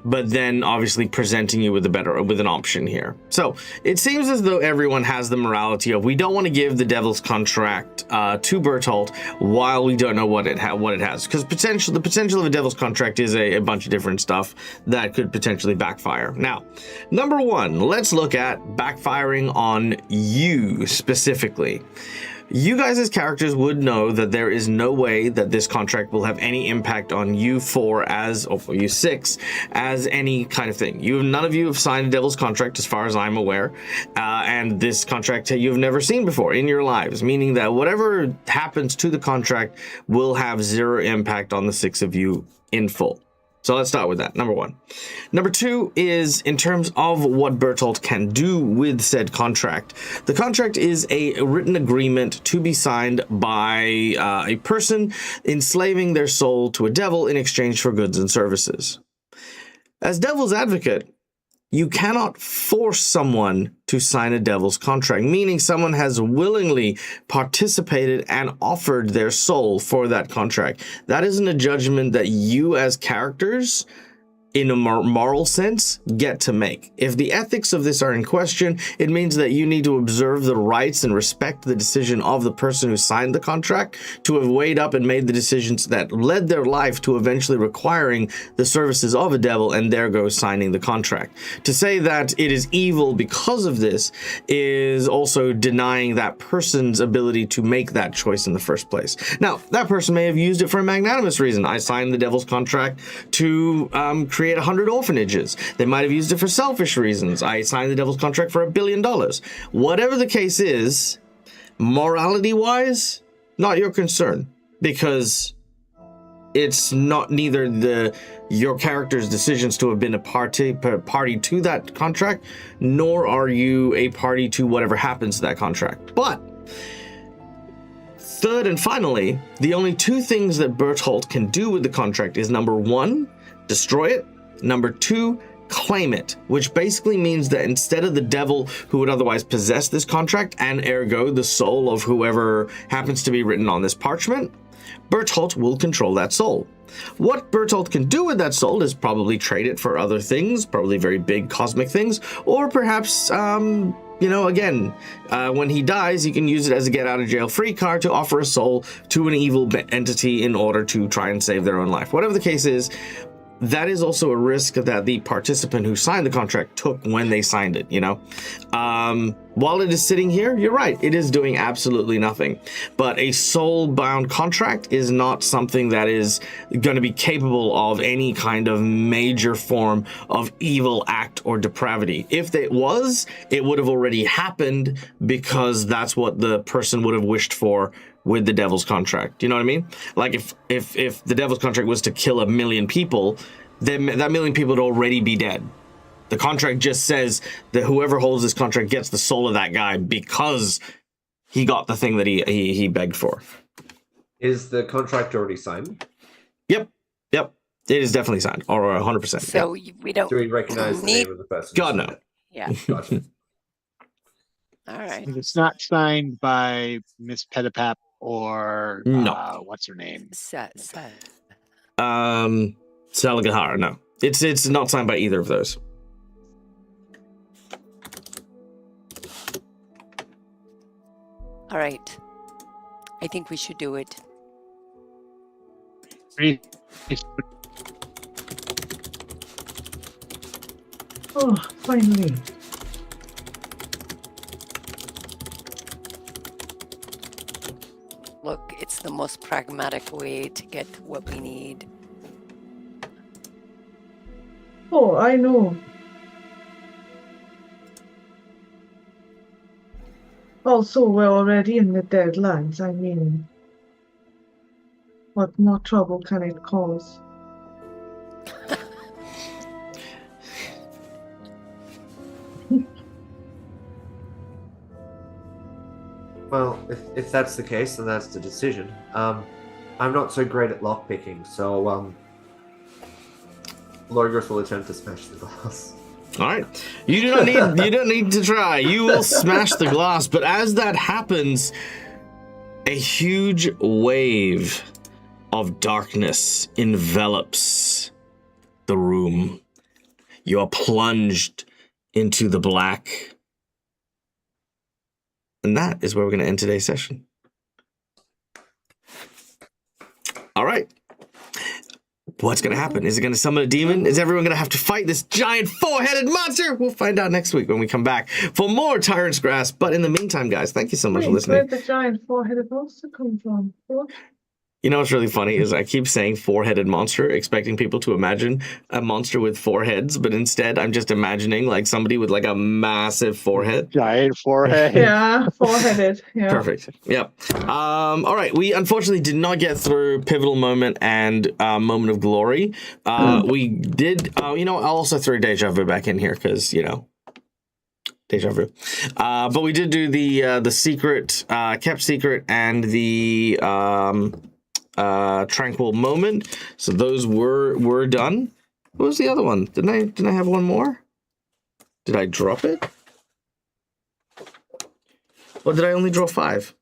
but then obviously presenting you with an option here. So it seems as though everyone has the morality of, we don't want to give the Devil's Contract to Bertolt while we don't know what it has, because the potential of a Devil's Contract is a bunch of different stuff that could potentially backfire. Now, number one, let's look at backfiring on you specifically. You guys as characters would know that there is no way that this contract will have any impact on you four or you six as any kind of thing. None of you have signed a Devil's Contract as far as I'm aware, and this contract you've never seen before in your lives, meaning that whatever happens to the contract will have zero impact on the six of you in full. So let's start with that, number one. Number two is in terms of what Bertolt can do with said contract. The contract is a written agreement to be signed by a person enslaving their soul to a devil in exchange for goods and services. As devil's advocate, you cannot force someone to sign a Devil's Contract, meaning someone has willingly participated and offered their soul for that contract. That isn't a judgment that you as characters, in a moral sense, get to make. If the ethics of this are in question, it means that you need to observe the rights and respect the decision of the person who signed the contract to have weighed up and made the decisions that led their life to eventually requiring the services of a devil, and there goes signing the contract. To say that it is evil because of this is also denying that person's ability to make that choice in the first place. Now, that person may have used it for a magnanimous reason. I signed the Devil's Contract to create 100 orphanages. They might have used it for selfish reasons. I signed the Devil's Contract for $1 billion. Whatever the case is, morality-wise, not your concern, because it's not neither your character's decisions to have been a party to that contract, nor are you a party to whatever happens to that contract. But third and finally, the only two things that Bertolt can do with the contract is, number one, destroy it. Number two, claim it, which basically means that instead of the devil who would otherwise possess this contract, and ergo the soul of whoever happens to be written on this parchment, Bertolt will control that soul. What Bertolt can do with that soul is probably trade it for other things, probably very big cosmic things, or perhaps, again, when he dies, he can use it as a get-out-of-jail-free card to offer a soul to an evil entity in order to try and save their own life. Whatever the case is, that is also a risk that the participant who signed the contract took when they signed it, While it is sitting here, you're right, it is doing absolutely nothing. But a soul-bound contract is not something that is going to be capable of any kind of major form of evil act or depravity. If it was, it would have already happened because that's what the person would have wished for with the devil's contract. You know what I mean? Like if the devil's contract was to kill 1 million people, then that 1 million people would already be dead. The contract just says that whoever holds this contract gets the soul of that guy because he got the thing that he begged for. Is the contract already signed? Yep. It is definitely signed, or 100%. So we don't Do we recognize the need. name of the person? God, no. Yeah. Gotcha. All right. It's not signed by Miss Petipap or No. what's her name? Salagahara, no. It's not signed by either of those. All right. I think we should do it. Oh, finally. Look, it's the most pragmatic way to get what we need. Oh, I know. Also, we're already in the Deadlands. I mean, what more trouble can it cause? Well, if that's the case, then that's the decision. I'm not so great at lockpicking, so Lorgris will attempt to smash the glass. All right. You don't need to try. You will smash the glass, but as that happens, a huge wave of darkness envelops the room. You are plunged into the black. And that is where we're going to end today's session. All right. What's going to happen? Is it going to summon a demon? Is everyone going to have to fight this giant four-headed monster? We'll find out next week when we come back for more Tyrant's Grasp. But in the meantime, guys, thank you so much for listening. Where'd the giant four-headed monster come from? What? You know what's really funny is I keep saying four-headed monster, expecting people to imagine a monster with 4 heads, but instead I'm just imagining like somebody with like a massive forehead. Giant forehead. Yeah, four-headed. Yeah. Perfect. Yep. All right. We unfortunately did not get through Pivotal Moment and Moment of Glory. We did. I'll also throw Deja Vu back in here because Deja Vu. But we did do the secret, kept secret, and the Tranquil Moment. So those were done. What was the other one? Didn't I have one more? Did I drop it? Or did I only draw 5?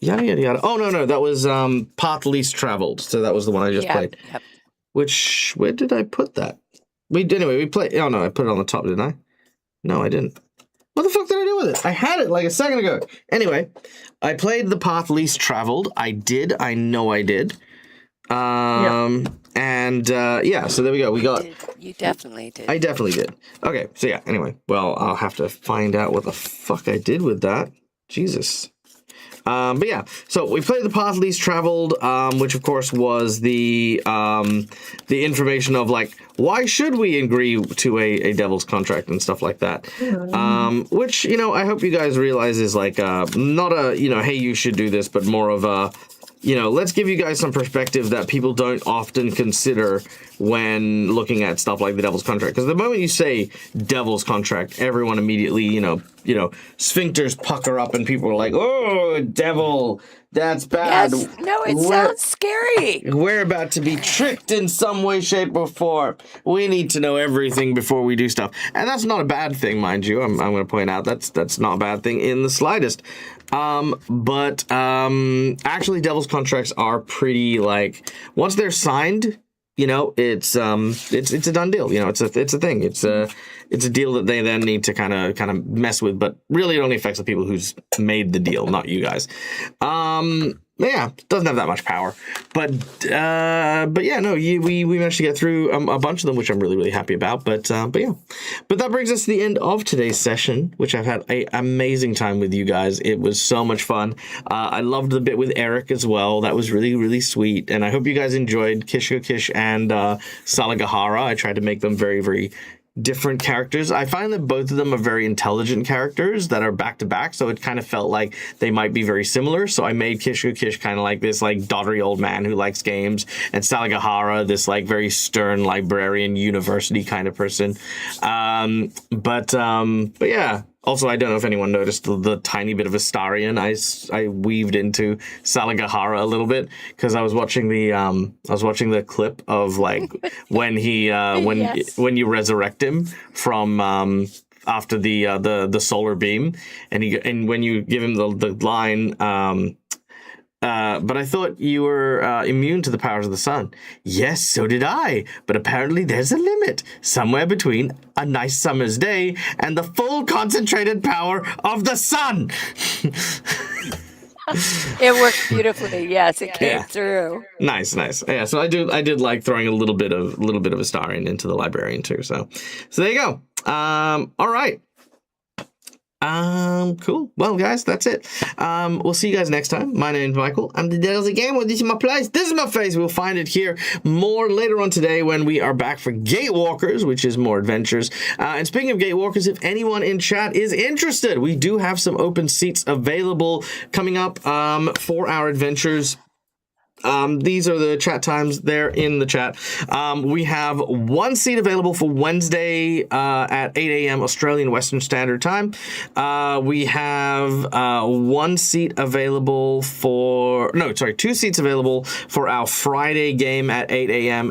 Yada yada yada. Oh no, that was Path Least Traveled. So that was the one I just played. Yep. Where did I put that? We played. Oh no, I put it on the top, didn't I? No, I didn't. What the fuck did I do with it? I had it like a second ago. Anyway, I played the Path Least Traveled. I did. I know I did. And so there we go. We got. You definitely did. I definitely did. Okay, so yeah. Anyway, well, I'll have to find out what the fuck I did with that. Jesus. But yeah, so we played the Path Least Traveled, which of course was the information of like, why should we agree to a devil's contract and stuff like that. Which, I hope you guys realize is like, not a, hey, you should do this, but more of a, let's give you guys some perspective that people don't often consider when looking at stuff like the Devil's Contract. Because the moment you say Devil's Contract, everyone immediately, sphincters pucker up and people are like, oh, devil, that's bad. Yes, no, it sounds scary. We're about to be tricked in some way, shape, or form. We need to know everything before we do stuff. And that's not a bad thing, mind you. I'm going to point out that's not a bad thing in the slightest. But actually, Devil's Contracts are pretty, like, once they're signed, it's a done deal. It's a thing. It's a deal that they then need to kind of mess with. But really, it only affects the people who's made the deal, not you guys. Yeah, it doesn't have that much power, but yeah, no, we managed to get through a bunch of them, which I'm really, really happy about. But yeah, but that brings us to the end of today's session, which I've had an amazing time with you guys. It was so much fun. I loved the bit with Eric as well. That was really, really sweet, and I hope you guys enjoyed Kish and Salagahara. I tried to make them very, very different characters. I find that both of them are very intelligent characters that are back to back, so it kind of felt like they might be very similar. So I made Kish kind of like this like doddery old man who likes games, and Salagahara this like very stern librarian university kind of person. But yeah. Also, I don't know if anyone noticed the tiny bit of Astarion I weaved into Salagahara a little bit, because I was watching the clip of like when he Yes. when you resurrect him from after the solar beam, and when you give him the line but I thought you were immune to the powers of the sun. Yes, so did I. But apparently there's a limit. Somewhere between a nice summer's day and the full concentrated power of the sun. It worked beautifully. Yes, it came through. Nice. Yeah, so I did like throwing a little bit of Astarion into the librarian too. So there you go. All right. Cool. Well, guys, that's it. We'll see you guys next time. My name's Michael. I'm the Devil's Game. This is my place. This is my face. We'll find it here more later on today when we are back for Gatewalkers, which is more adventures. And speaking of Gatewalkers, if anyone in chat is interested, we do have some open seats available coming up for our adventures. These are the chat times. They're in the chat. We have one seat available for Wednesday at 8 a.m. Australian Western Standard Time. We have one seat available two seats available for our Friday game at 8 a.m.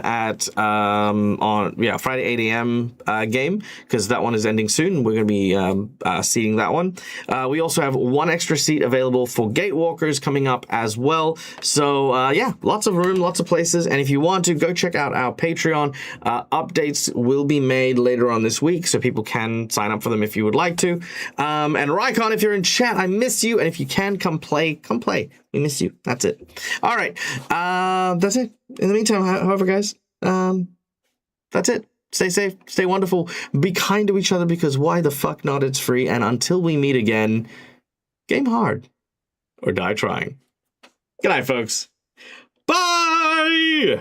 Friday 8 a.m. Game, because that one is ending soon. We're going to be seating that one. We also have one extra seat available for Gatewalkers coming up as well. So yeah, lots of room, lots of places. And if you want to, go check out our Patreon. Updates will be made later on this week, so people can sign up for them if you would like to. And Rykon, if you're in chat, I miss you. And if you can, come play. We miss you. That's it. All right. That's it. In the meantime, however, guys, that's it. Stay safe. Stay wonderful. Be kind to each other, because why the fuck not? It's free. And until we meet again, game hard or die trying. Good night, folks. Bye!